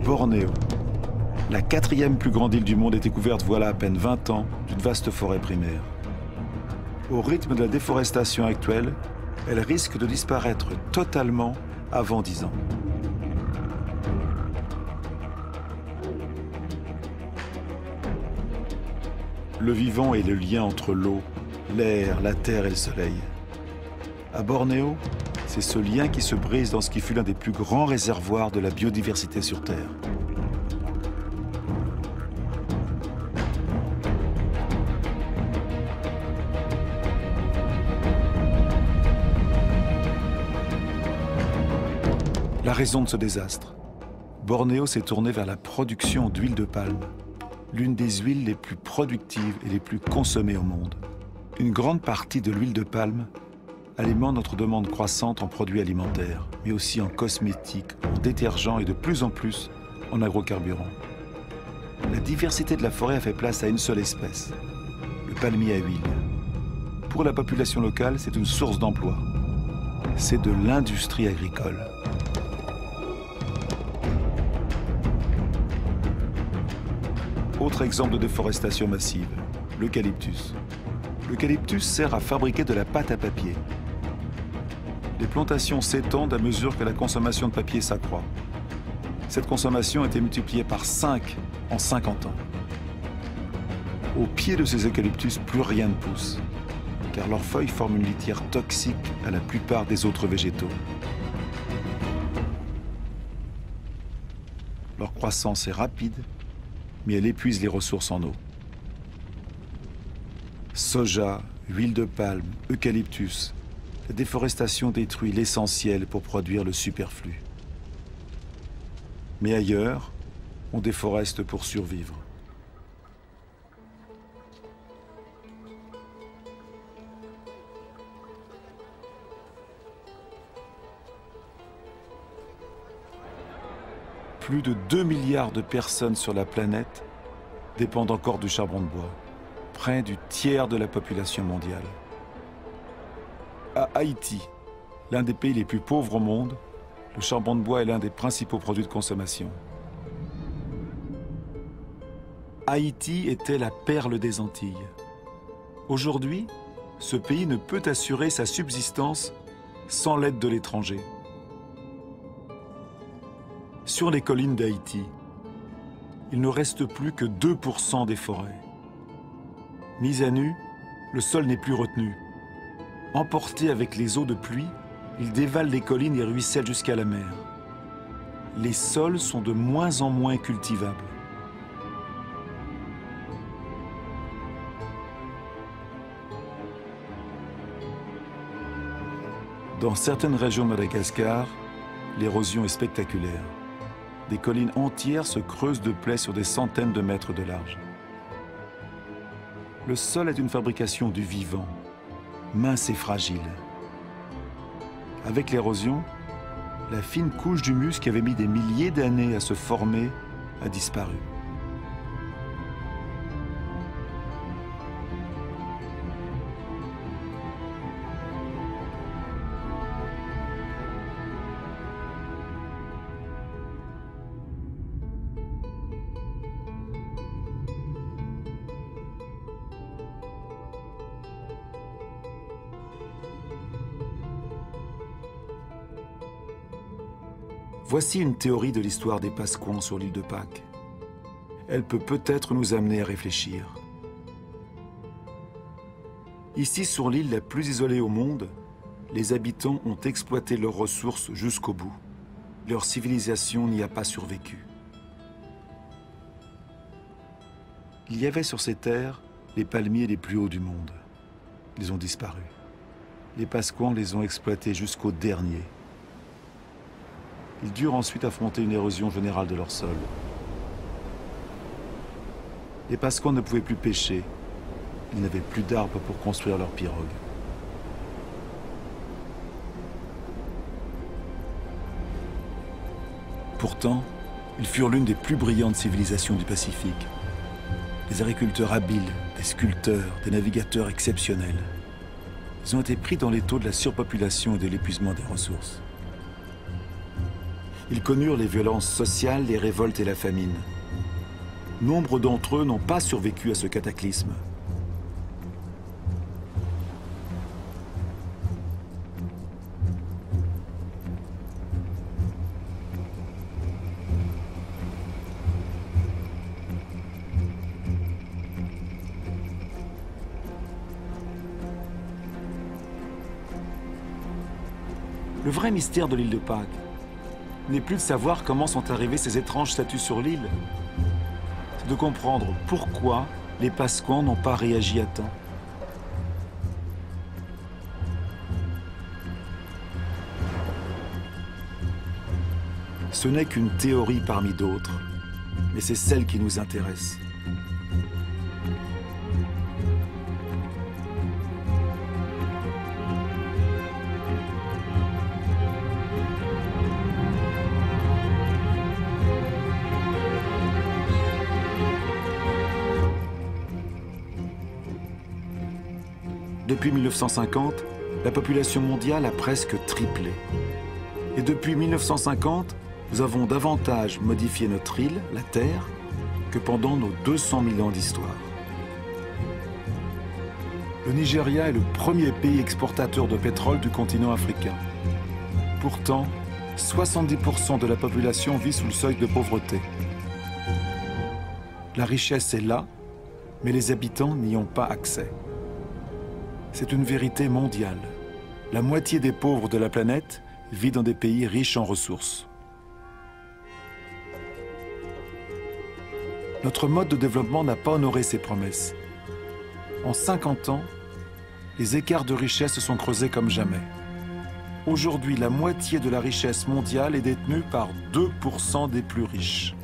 Bornéo, la 4e plus grande île du monde, est découverte voilà à peine 20 ans d'une vaste forêt primaire. Au rythme de la déforestation actuelle, elle risque de disparaître totalement avant 10 ans. Le vivant est le lien entre l'eau, l'air, la terre et le soleil. À Bornéo, c'est ce lien qui se brise dans ce qui fut l'un des plus grands réservoirs de la biodiversité sur Terre. La raison de ce désastre. Bornéo s'est tourné vers la production d'huile de palme, l'une des huiles les plus productives et les plus consommées au monde. Une grande partie de l'huile de palme alimente notre demande croissante en produits alimentaires, mais aussi en cosmétiques, en détergents et de plus en plus en agrocarburants. La diversité de la forêt a fait place à une seule espèce, le palmier à huile. Pour la population locale, c'est une source d'emploi. C'est de l'industrie agricole. Autre exemple de déforestation massive, l'eucalyptus. L'eucalyptus sert à fabriquer de la pâte à papier. Les plantations s'étendent à mesure que la consommation de papier s'accroît. Cette consommation a été multipliée par 5 en 50 ans. Au pied de ces eucalyptus, plus rien ne pousse, car leurs feuilles forment une litière toxique à la plupart des autres végétaux. Leur croissance est rapide, mais elle épuise les ressources en eau. Soja, huile de palme, eucalyptus, la déforestation détruit l'essentiel pour produire le superflu. Mais ailleurs, on déforeste pour survivre. Plus de 2 milliards de personnes sur la planète dépendent encore du charbon de bois, près du tiers de la population mondiale. À Haïti, l'un des pays les plus pauvres au monde, le charbon de bois est l'un des principaux produits de consommation. Haïti était la perle des Antilles. Aujourd'hui, ce pays ne peut assurer sa subsistance sans l'aide de l'étranger. Sur les collines d'Haïti, il ne reste plus que 2% des forêts. Mis à nu, le sol n'est plus retenu. Emporté avec les eaux de pluie, il dévale les collines et ruisselle jusqu'à la mer. Les sols sont de moins en moins cultivables. Dans certaines régions de Madagascar, l'érosion est spectaculaire. Des collines entières se creusent de plaies sur des centaines de mètres de large. Le sol est une fabrication du vivant, mince et fragile. Avec l'érosion, la fine couche d'humus qui avait mis des milliers d'années à se former a disparu. Voici une théorie de l'histoire des Pasquans sur l'île de Pâques. Elle peut peut-être nous amener à réfléchir. Ici, sur l'île la plus isolée au monde, les habitants ont exploité leurs ressources jusqu'au bout. Leur civilisation n'y a pas survécu. Il y avait sur ces terres les palmiers les plus hauts du monde. Ils ont disparu. Les Pasquans les ont exploités jusqu'au dernier. Ils durent ensuite affronter une érosion générale de leur sol. Les Pasquans ne pouvaient plus pêcher. Ils n'avaient plus d'arbres pour construire leurs pirogues. Pourtant, ils furent l'une des plus brillantes civilisations du Pacifique. Des agriculteurs habiles, des sculpteurs, des navigateurs exceptionnels. Ils ont été pris dans l'étau de la surpopulation et de l'épuisement des ressources. Ils connurent les violences sociales, les révoltes et la famine. Nombre d'entre eux n'ont pas survécu à ce cataclysme. Le vrai mystère de l'île de Pâques n'est plus de savoir comment sont arrivées ces étranges statues sur l'île. C'est de comprendre pourquoi les Pasquans n'ont pas réagi à temps. Ce n'est qu'une théorie parmi d'autres, mais c'est celle qui nous intéresse. Depuis 1950, la population mondiale a presque triplé. Et depuis 1950, nous avons davantage modifié notre île, la Terre, que pendant nos 200 000 ans d'histoire. Le Nigeria est le premier pays exportateur de pétrole du continent africain. Pourtant, 70% de la population vit sous le seuil de pauvreté. La richesse est là, mais les habitants n'y ont pas accès. C'est une vérité mondiale. La moitié des pauvres de la planète vit dans des pays riches en ressources. Notre mode de développement n'a pas honoré ses promesses. En 50 ans, les écarts de richesse se sont creusés comme jamais. Aujourd'hui, la moitié de la richesse mondiale est détenue par 2% des plus riches.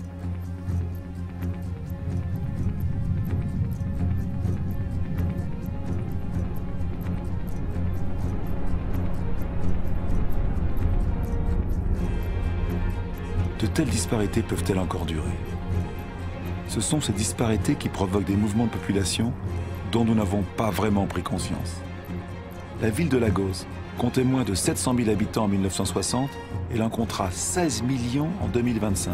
De telles disparités peuvent-elles encore durer? Ce sont ces disparités qui provoquent des mouvements de population dont nous n'avons pas vraiment pris conscience. La ville de Lagos comptait moins de 700 000 habitants en 1960 et elle en comptera 16 millions en 2025.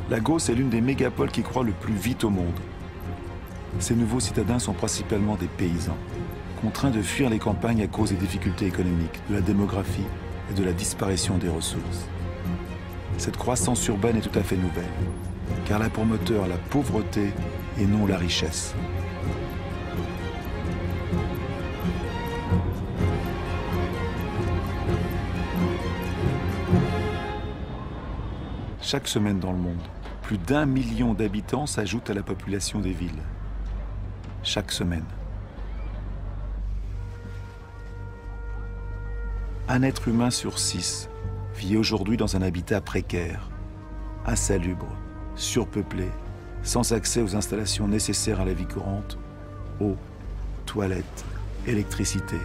Lagos est l'une des mégapoles qui croît le plus vite au monde. Ces nouveaux citadins sont principalement des paysans, contraints de fuir les campagnes à cause des difficultés économiques, de la démographie et de la disparition des ressources. Cette croissance urbaine est tout à fait nouvelle, car elle a pour moteur la pauvreté et non la richesse. Chaque semaine dans le monde, plus d'1 million d'habitants s'ajoutent à la population des villes. Chaque semaine. Un être humain sur 6 vit aujourd'hui dans un habitat précaire, insalubre, surpeuplé, sans accès aux installations nécessaires à la vie courante eau, toilettes, électricité.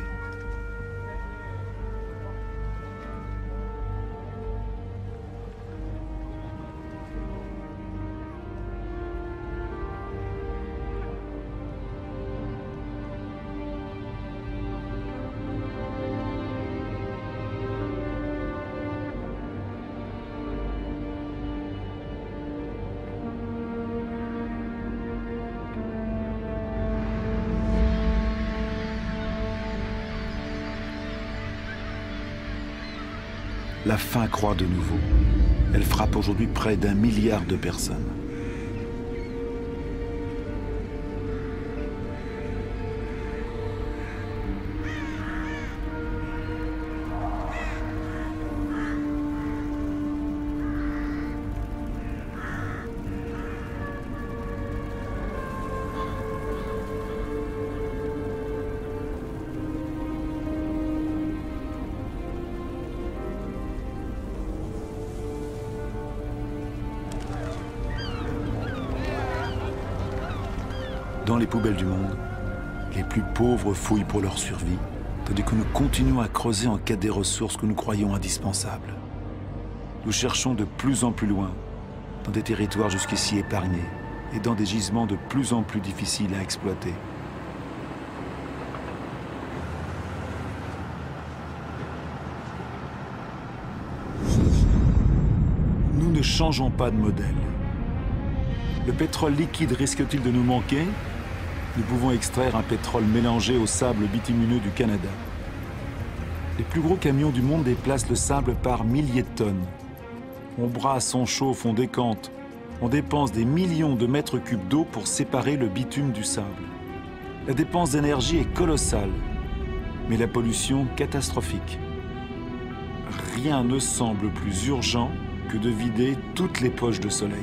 La faim croît de nouveau. Elle frappe aujourd'hui près d'1 milliard de personnes. Dans les poubelles du monde, les plus pauvres fouillent pour leur survie, tandis que nous continuons à creuser en quête des ressources que nous croyons indispensables. Nous cherchons de plus en plus loin, dans des territoires jusqu'ici épargnés et dans des gisements de plus en plus difficiles à exploiter. Nous ne changeons pas de modèle. Le pétrole liquide risque-t-il de nous manquer ? Nous pouvons extraire un pétrole mélangé au sable bitumineux du Canada. Les plus gros camions du monde déplacent le sable par milliers de tonnes. On brasse, on chauffe, on décante. On dépense des millions de mètres cubes d'eau pour séparer le bitume du sable. La dépense d'énergie est colossale, mais la pollution catastrophique. Rien ne semble plus urgent que de vider toutes les poches de soleil.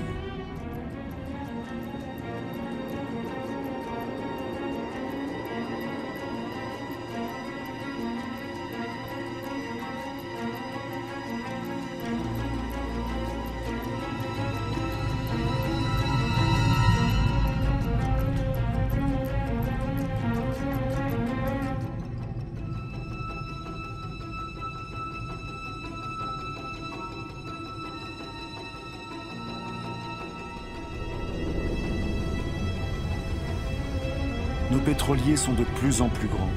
Nos pétroliers sont de plus en plus grands.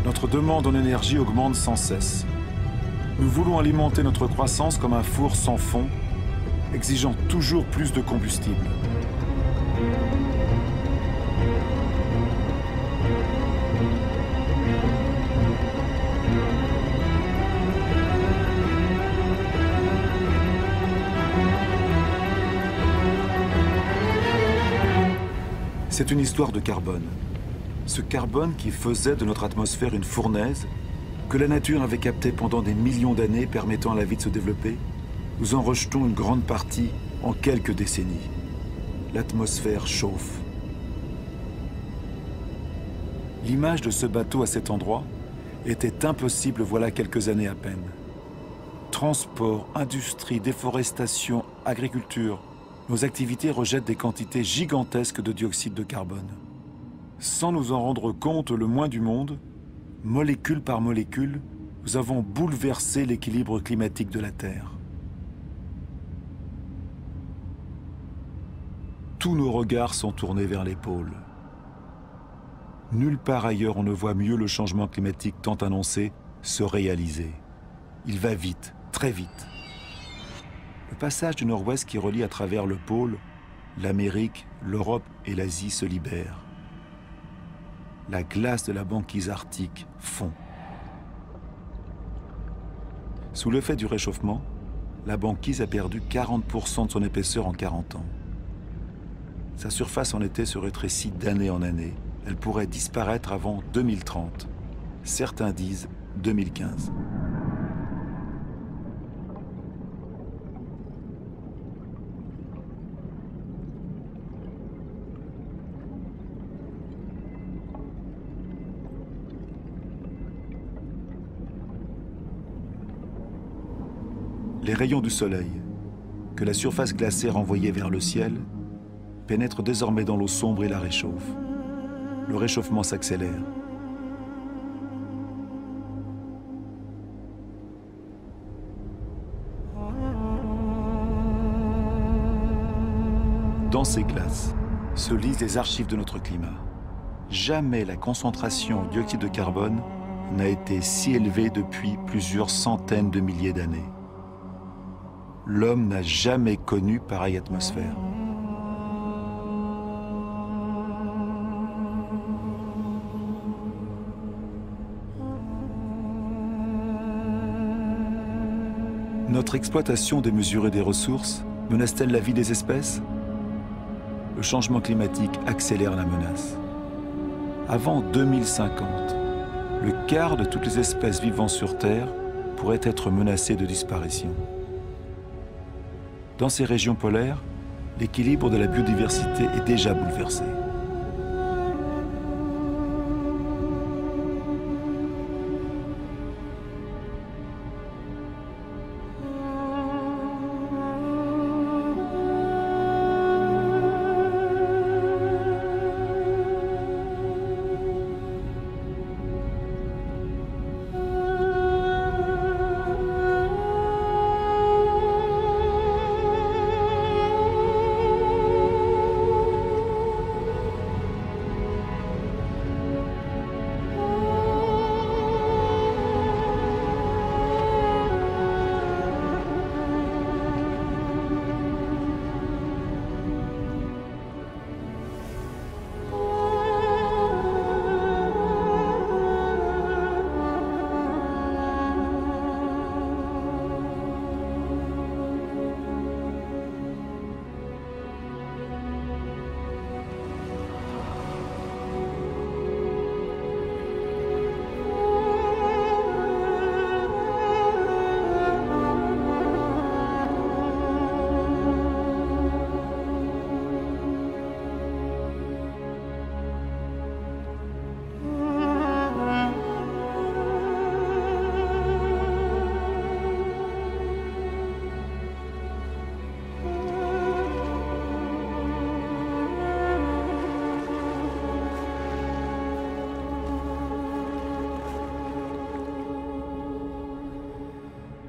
Notre demande en énergie augmente sans cesse. Nous voulons alimenter notre croissance comme un four sans fond, exigeant toujours plus de combustible. C'est une histoire de carbone. Ce carbone qui faisait de notre atmosphère une fournaise, que la nature avait capté pendant des millions d'années, permettant à la vie de se développer, nous en rejetons une grande partie en quelques décennies. L'atmosphère chauffe. L'image de ce bateau à cet endroit était impossible voilà quelques années à peine. Transport, industrie, déforestation, agriculture, nos activités rejettent des quantités gigantesques de dioxyde de carbone. Sans nous en rendre compte le moins du monde, molécule par molécule, nous avons bouleversé l'équilibre climatique de la Terre. Tous nos regards sont tournés vers les pôles. Nulle part ailleurs on ne voit mieux le changement climatique tant annoncé se réaliser. Il va vite, très vite. Le passage du nord-ouest qui relie à travers le pôle, l'Amérique, l'Europe et l'Asie se libère. La glace de la banquise arctique fond. Sous l'effet du réchauffement, la banquise a perdu 40% de son épaisseur en 40 ans. Sa surface en été se rétrécit d'année en année. Elle pourrait disparaître avant 2030. Certains disent 2015. Les rayons du soleil, que la surface glacée renvoyait vers le ciel, pénètrent désormais dans l'eau sombre et la réchauffent. le réchauffement s'accélère. Dans ces glaces se lisent les archives de notre climat. Jamais la concentration en dioxyde de carbone n'a été si élevée depuis plusieurs centaines de milliers d'années. L'homme n'a jamais connu pareille atmosphère. Notre exploitation démesurée des ressources menace-t-elle la vie des espèces? Le changement climatique accélère la menace. Avant 2050, le quart de toutes les espèces vivant sur Terre pourraient être menacées de disparition. Dans ces régions polaires, l'équilibre de la biodiversité est déjà bouleversé.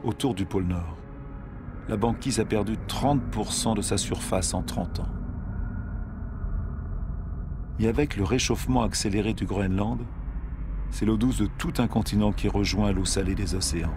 Autour du pôle Nord, la banquise a perdu 30% de sa surface en 30 ans. Et avec le réchauffement accéléré du Groenland, c'est l'eau douce de tout un continent qui rejoint l'eau salée des océans.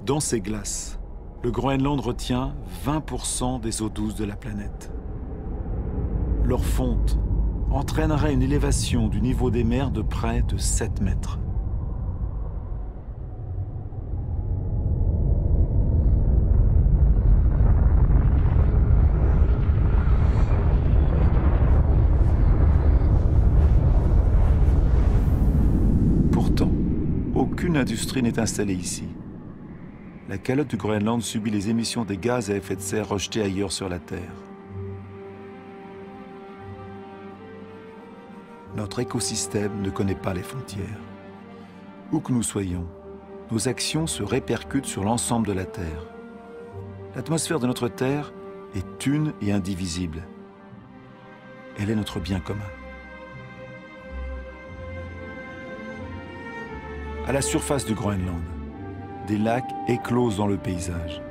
Dans ces glaces, le Groenland retient 20% des eaux douces de la planète. Leur fonte entraînerait une élévation du niveau des mers de près de 7 mètres. Pourtant, aucune industrie n'est installée ici. La calotte du Groenland subit les émissions des gaz à effet de serre rejetés ailleurs sur la Terre. Notre écosystème ne connaît pas les frontières. Où que nous soyons, nos actions se répercutent sur l'ensemble de la Terre. L'atmosphère de notre Terre est une et indivisible. Elle est notre bien commun. À la surface du Groenland, des lacs éclosent dans le paysage.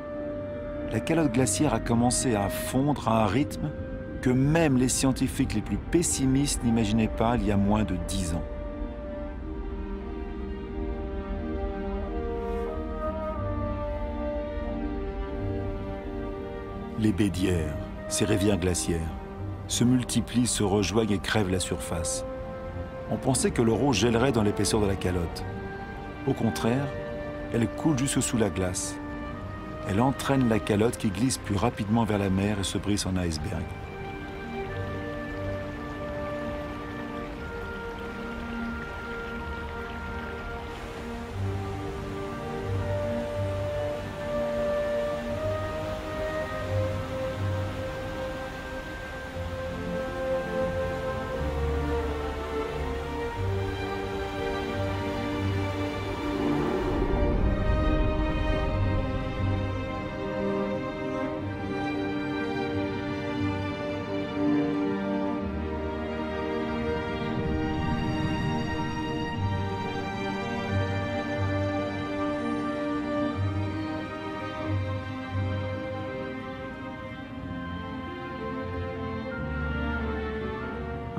La calotte glaciaire a commencé à fondre à un rythme que même les scientifiques les plus pessimistes n'imaginaient pas il y a moins de 10 ans. Les baies d'hier, ces rivières glaciaires, se multiplient, se rejoignent et crèvent la surface. On pensait que l'eau gèlerait dans l'épaisseur de la calotte. Au contraire, elle coule jusque sous la glace. Elle entraîne la calotte qui glisse plus rapidement vers la mer et se brise en iceberg.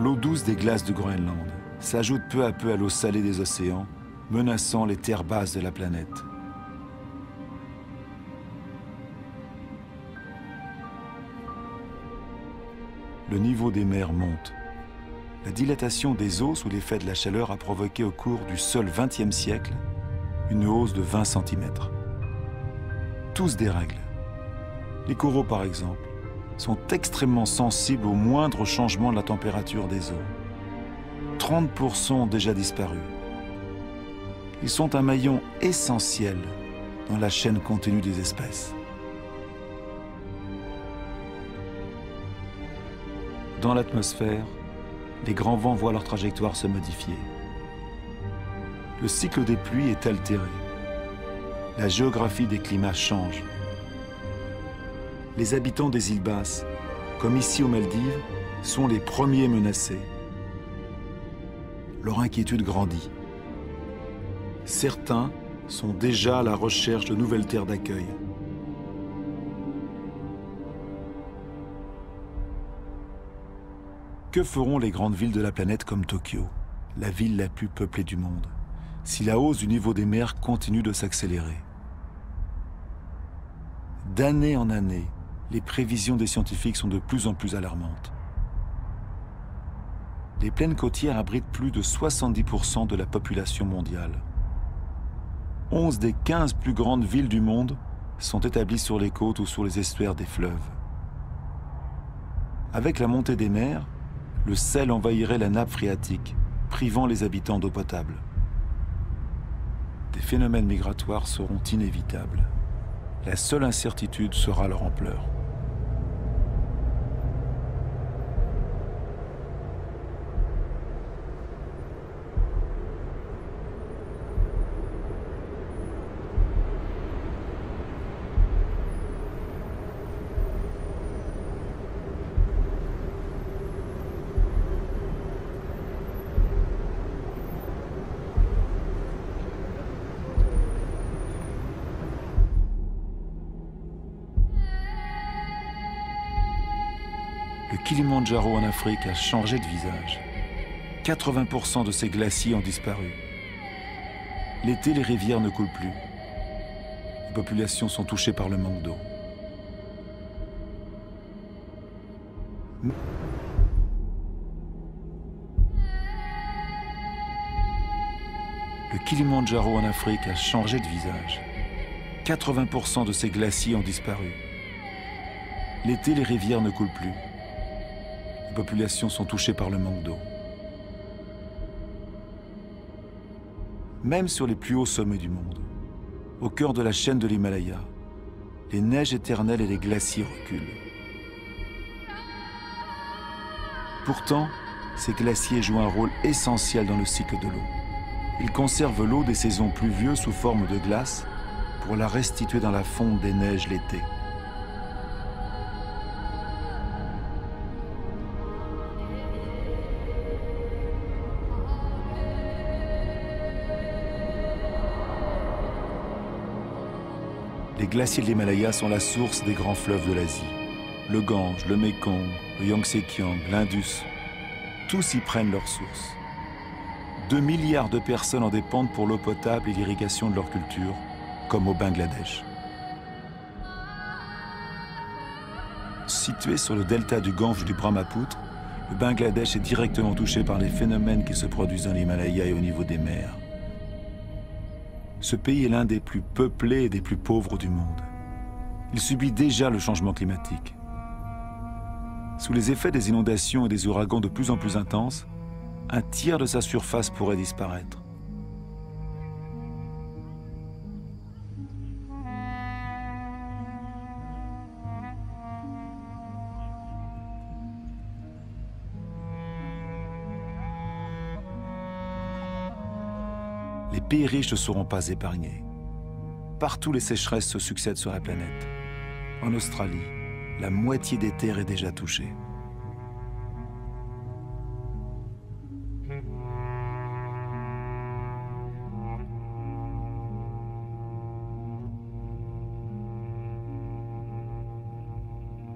L'eau douce des glaces de Groenland s'ajoute peu à peu à l'eau salée des océans, menaçant les terres basses de la planète. Le niveau des mers monte. La dilatation des eaux sous l'effet de la chaleur a provoqué au cours du seul XXe siècle une hausse de 20 cm. Tout se dérègle. Les coraux, par exemple, sont extrêmement sensibles au moindre changement de la température des eaux. 30% ont déjà disparu. Ils sont un maillon essentiel dans la chaîne continue des espèces. Dans l'atmosphère, les grands vents voient leur trajectoire se modifier. Le cycle des pluies est altéré. La géographie des climats change. Les habitants des îles basses, comme ici aux Maldives, sont les premiers menacés. Leur inquiétude grandit. Certains sont déjà à la recherche de nouvelles terres d'accueil. Que feront les grandes villes de la planète comme Tokyo, la ville la plus peuplée du monde, si la hausse du niveau des mers continue de s'accélérer? D'année en année, les prévisions des scientifiques sont de plus en plus alarmantes. Les plaines côtières abritent plus de 70% de la population mondiale. 11 des 15 plus grandes villes du monde sont établies sur les côtes ou sur les estuaires des fleuves. Avec la montée des mers, le sel envahirait la nappe phréatique, privant les habitants d'eau potable. Des phénomènes migratoires seront inévitables. La seule incertitude sera leur ampleur. Le Kilimandjaro en Afrique a changé de visage. 80% de ses glaciers ont disparu. L'été, les rivières ne coulent plus. Les populations sont touchées par le manque d'eau. Le Kilimandjaro en Afrique a changé de visage. 80% de ses glaciers ont disparu. L'été, les rivières ne coulent plus. Les populations sont touchées par le manque d'eau. Même sur les plus hauts sommets du monde, au cœur de la chaîne de l'Himalaya, les neiges éternelles et les glaciers reculent. Pourtant, ces glaciers jouent un rôle essentiel dans le cycle de l'eau. Ils conservent l'eau des saisons pluvieuses sous forme de glace pour la restituer dans la fonte des neiges l'été. Les glaciers de l'Himalaya sont la source des grands fleuves de l'Asie. Le Gange, le Mékong, le Yangtze-Kiang, l'Indus, tous y prennent leur source. 2 milliards de personnes en dépendent pour l'eau potable et l'irrigation de leur culture, comme au Bangladesh. Situé sur le delta du Gange et du Brahmapoutre, le Bangladesh est directement touché par les phénomènes qui se produisent dans l'Himalaya et au niveau des mers. Ce pays est l'un des plus peuplés et des plus pauvres du monde. Il subit déjà le changement climatique. Sous les effets des inondations et des ouragans de plus en plus intenses, un tiers de sa surface pourrait disparaître. Les pays riches ne seront pas épargnés. Partout, les sécheresses se succèdent sur la planète. En Australie, la moitié des terres est déjà touchée.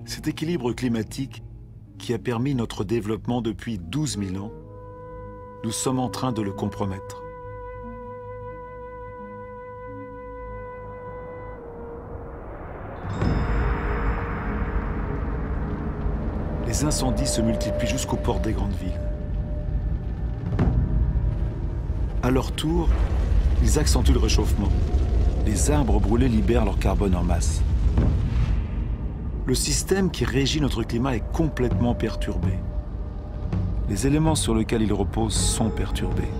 Cet équilibre climatique qui a permis notre développement depuis 12 000 ans, nous sommes en train de le compromettre. Les incendies se multiplient jusqu'aux portes des grandes villes. À leur tour, ils accentuent le réchauffement. Les arbres brûlés libèrent leur carbone en masse. Le système qui régit notre climat est complètement perturbé. Les éléments sur lesquels il repose sont perturbés.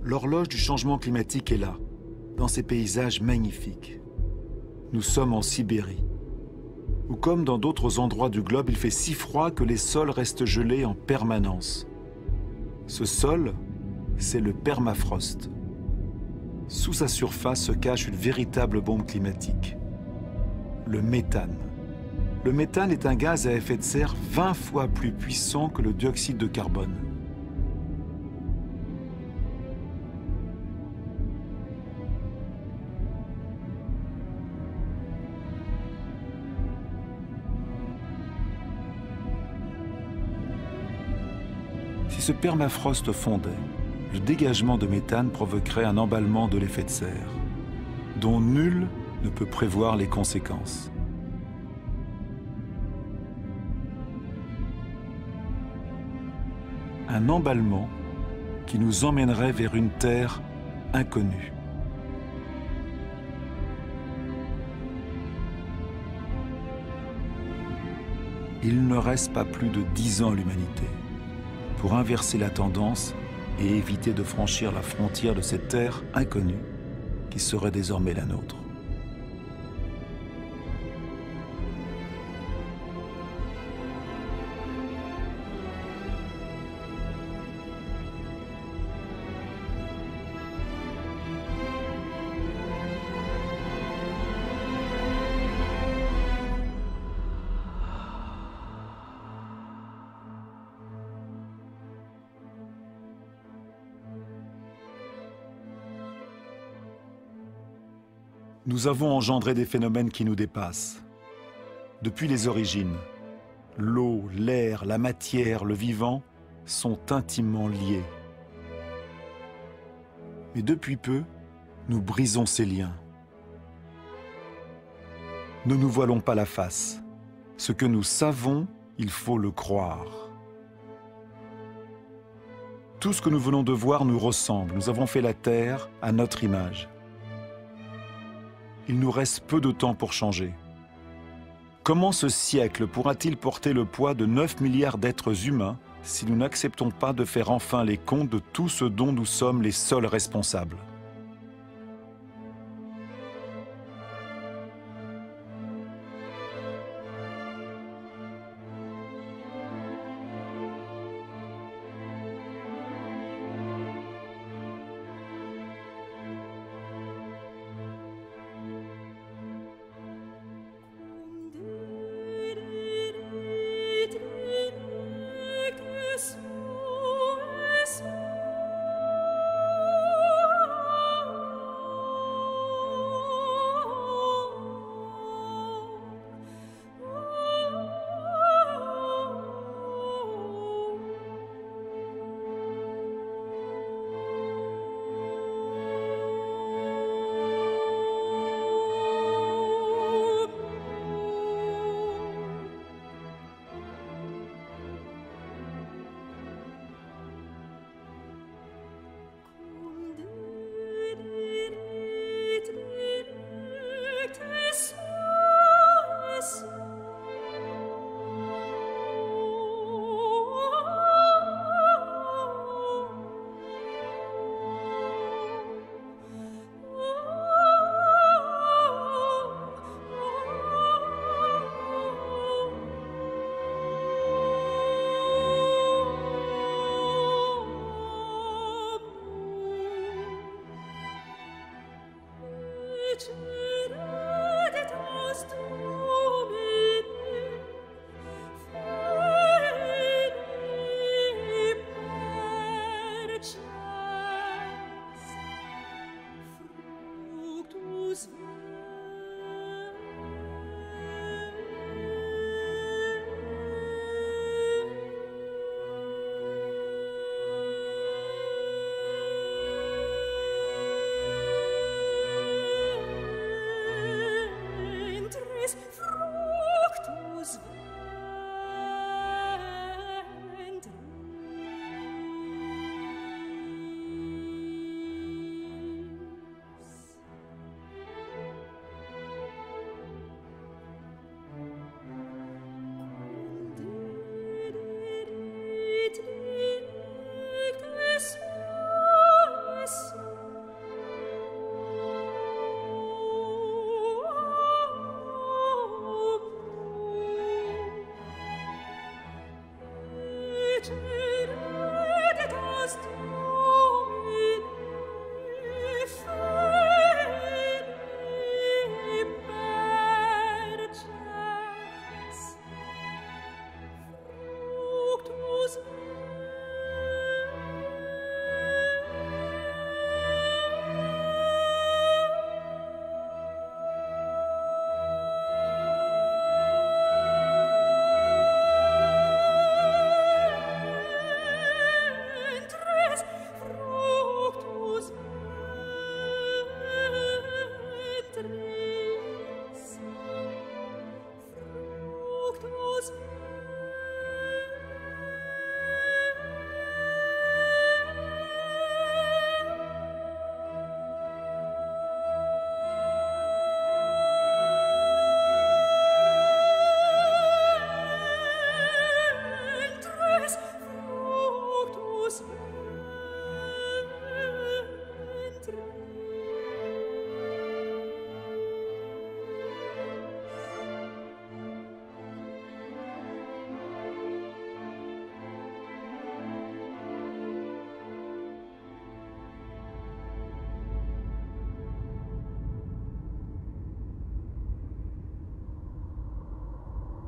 L'horloge du changement climatique est là, dans ces paysages magnifiques. Nous sommes en Sibérie, où comme dans d'autres endroits du globe, il fait si froid que les sols restent gelés en permanence. Ce sol, c'est le permafrost. Sous sa surface se cache une véritable bombe climatique, le méthane. Le méthane est un gaz à effet de serre 20 fois plus puissant que le dioxyde de carbone. Si ce permafrost fondait, le dégagement de méthane provoquerait un emballement de l'effet de serre, dont nul ne peut prévoir les conséquences. Un emballement qui nous emmènerait vers une terre inconnue. Il ne reste pas plus de 10 ans à l'humanité pour inverser la tendance et éviter de franchir la frontière de cette terre inconnue qui serait désormais la nôtre. Nous avons engendré des phénomènes qui nous dépassent. Depuis les origines, l'eau, l'air, la matière, le vivant sont intimement liés. Mais depuis peu, nous brisons ces liens. Ne nous voilons pas la face. Ce que nous savons, il faut le croire. Tout ce que nous venons de voir nous ressemble. Nous avons fait la Terre à notre image. Il nous reste peu de temps pour changer. Comment ce siècle pourra-t-il porter le poids de 9 milliards d'êtres humains si nous n'acceptons pas de faire enfin les comptes de tout ce dont nous sommes les seuls responsables ?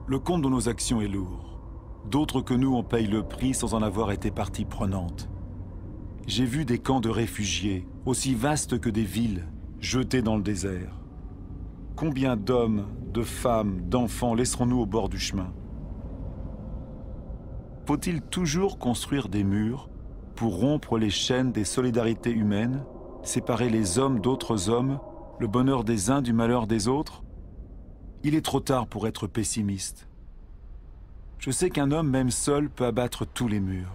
Le compte de nos actions est lourd. D'autres que nous en payent le prix sans en avoir été partie prenante. J'ai vu des camps de réfugiés, aussi vastes que des villes, jetés dans le désert. Combien d'hommes, de femmes, d'enfants laisserons-nous au bord du chemin? Faut-il toujours construire des murs pour rompre les chaînes des solidarités humaines, séparer les hommes d'autres hommes, le bonheur des uns du malheur des autres? Il est trop tard pour être pessimiste. Je sais qu'un homme, même seul, peut abattre tous les murs.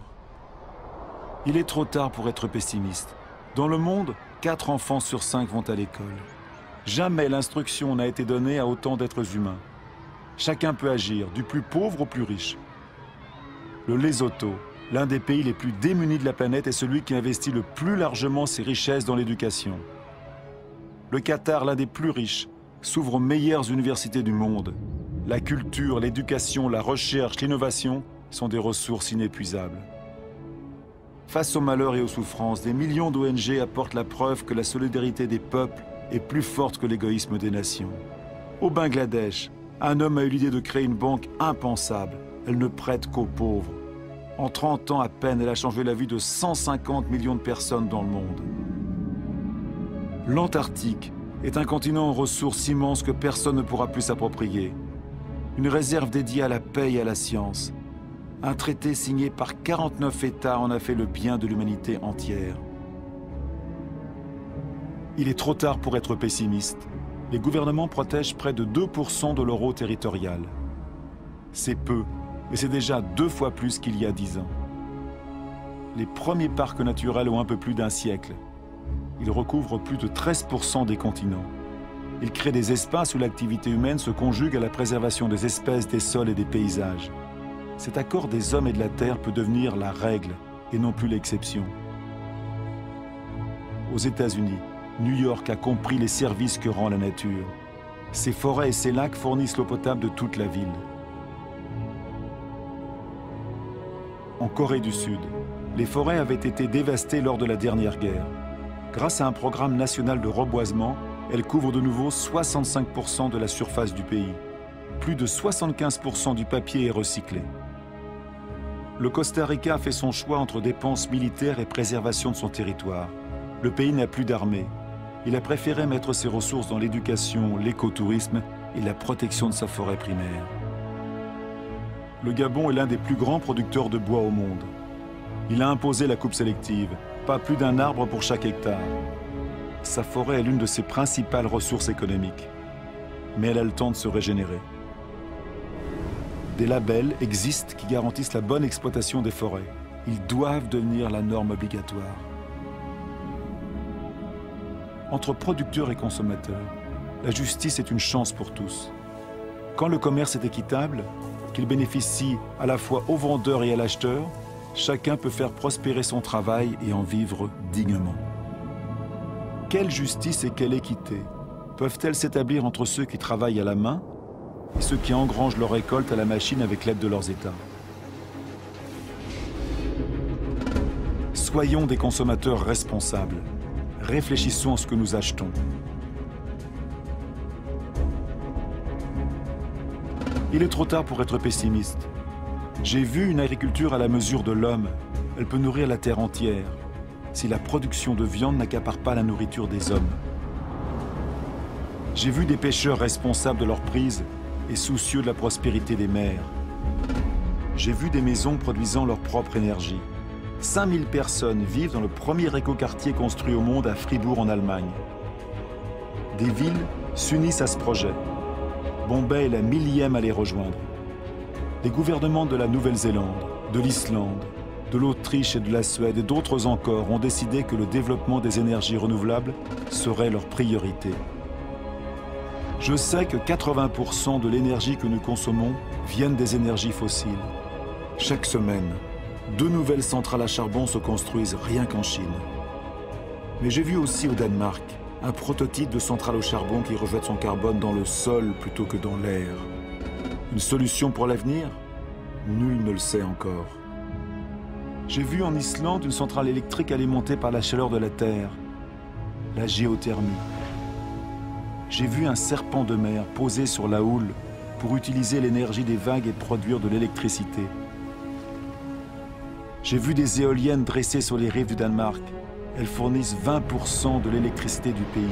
Il est trop tard pour être pessimiste. Dans le monde, 4 enfants sur 5 vont à l'école. Jamais l'instruction n'a été donnée à autant d'êtres humains. Chacun peut agir, du plus pauvre au plus riche. Le Lesotho, l'un des pays les plus démunis de la planète, est celui qui investit le plus largement ses richesses dans l'éducation. Le Qatar, l'un des plus riches, s'ouvre aux meilleures universités du monde. La culture, l'éducation, la recherche, l'innovation sont des ressources inépuisables. Face aux malheurs et aux souffrances, des millions d'ONG apportent la preuve que la solidarité des peuples est plus forte que l'égoïsme des nations. Au Bangladesh, un homme a eu l'idée de créer une banque impensable. Elle ne prête qu'aux pauvres. En 30 ans à peine, elle a changé la vie de 150 millions de personnes dans le monde. L'Antarctique est un continent aux ressources immenses que personne ne pourra plus s'approprier. Une réserve dédiée à la paix et à la science. Un traité signé par 49 États en a fait le bien de l'humanité entière. Il est trop tard pour être pessimiste. Les gouvernements protègent près de 2% de leur eau territoriale. C'est peu, mais c'est déjà 2 fois plus qu'il y a 10 ans. Les premiers parcs naturels ont un peu plus d'un siècle. Ils recouvrent plus de 13% des continents. Ils créent des espaces où l'activité humaine se conjugue à la préservation des espèces, des sols et des paysages. Cet accord des hommes et de la terre peut devenir la règle et non plus l'exception. Aux États-Unis, New York a compris les services que rend la nature. Ses forêts et ses lacs fournissent l'eau potable de toute la ville. En Corée du Sud, les forêts avaient été dévastées lors de la dernière guerre. Grâce à un programme national de reboisement, elle couvre de nouveau 65% de la surface du pays. Plus de 75% du papier est recyclé. Le Costa Rica a fait son choix entre dépenses militaires et préservation de son territoire. Le pays n'a plus d'armée. Il a préféré mettre ses ressources dans l'éducation, l'écotourisme et la protection de sa forêt primaire. Le Gabon est l'un des plus grands producteurs de bois au monde. Il a imposé la coupe sélective, pas plus d'un arbre pour chaque hectare. Sa forêt est l'une de ses principales ressources économiques. Mais elle a le temps de se régénérer. Des labels existent qui garantissent la bonne exploitation des forêts. Ils doivent devenir la norme obligatoire. Entre producteurs et consommateurs, la justice est une chance pour tous. Quand le commerce est équitable, qu'il bénéficie à la fois au vendeur et à l'acheteur, chacun peut faire prospérer son travail et en vivre dignement. Quelle justice et quelle équité peuvent-elles s'établir entre ceux qui travaillent à la main et ceux qui engrangent leur récolte à la machine avec l'aide de leurs États? Soyons des consommateurs responsables. Réfléchissons à ce que nous achetons. Il est trop tard pour être pessimiste. J'ai vu une agriculture à la mesure de l'homme. Elle peut nourrir la terre entière, si la production de viande n'accapare pas la nourriture des hommes. J'ai vu des pêcheurs responsables de leur prise et soucieux de la prospérité des mers. J'ai vu des maisons produisant leur propre énergie. 5000 personnes vivent dans le premier écoquartier construit au monde à Fribourg en Allemagne. Des villes s'unissent à ce projet. Bombay est la 1000e à les rejoindre. Les gouvernements de la Nouvelle-Zélande, de l'Islande, de l'Autriche et de la Suède et d'autres encore ont décidé que le développement des énergies renouvelables serait leur priorité. Je sais que 80% de l'énergie que nous consommons viennent des énergies fossiles. Chaque semaine, 2 nouvelles centrales à charbon se construisent rien qu'en Chine. Mais j'ai vu aussi au Danemark un prototype de centrale au charbon qui rejette son carbone dans le sol plutôt que dans l'air. Une solution pour l'avenir? Nul ne le sait encore. J'ai vu en Islande une centrale électrique alimentée par la chaleur de la terre, la géothermie. J'ai vu un serpent de mer posé sur la houle pour utiliser l'énergie des vagues et produire de l'électricité. J'ai vu des éoliennes dressées sur les rives du Danemark. Elles fournissent 20% de l'électricité du pays.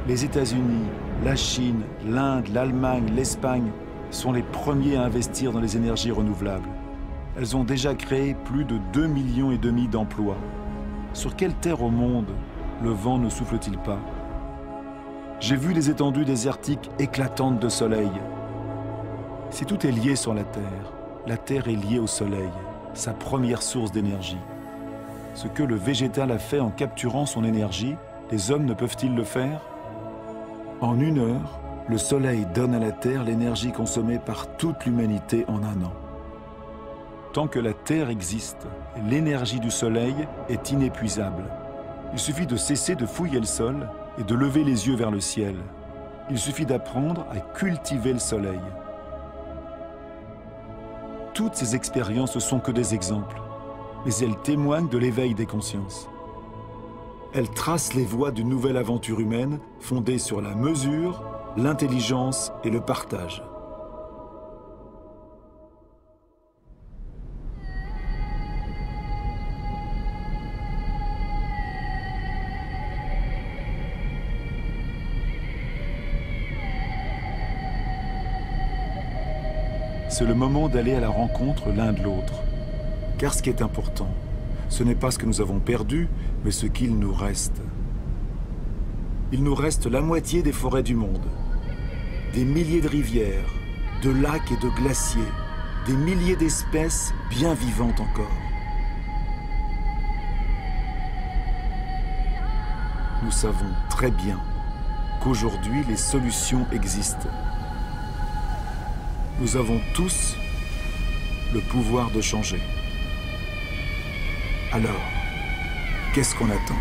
Les États-Unis, la Chine, l'Inde, l'Allemagne, l'Espagne sont les premiers à investir dans les énergies renouvelables. Elles ont déjà créé plus de 2,5 millions d'emplois. Sur quelle terre au monde le vent ne souffle-t-il pas? J'ai vu des étendues désertiques éclatantes de soleil. Si tout est lié sur la Terre est liée au soleil, sa première source d'énergie. Ce que le végétal a fait en capturant son énergie, les hommes ne peuvent-ils le faire? En 1 heure, le soleil donne à la Terre l'énergie consommée par toute l'humanité en 1 an. Tant que la Terre existe, l'énergie du soleil est inépuisable. Il suffit de cesser de fouiller le sol et de lever les yeux vers le ciel. Il suffit d'apprendre à cultiver le soleil. Toutes ces expériences ne sont que des exemples, mais elles témoignent de l'éveil des consciences. Elles tracent les voies d'une nouvelle aventure humaine fondée sur la mesure, l'intelligence et le partage. C'est le moment d'aller à la rencontre l'un de l'autre. Car ce qui est important, ce n'est pas ce que nous avons perdu, mais ce qu'il nous reste. Il nous reste la moitié des forêts du monde, des milliers de rivières, de lacs et de glaciers, des milliers d'espèces bien vivantes encore. Nous savons très bien qu'aujourd'hui les solutions existent. Nous avons tous le pouvoir de changer. Alors, qu'est-ce qu'on attend ?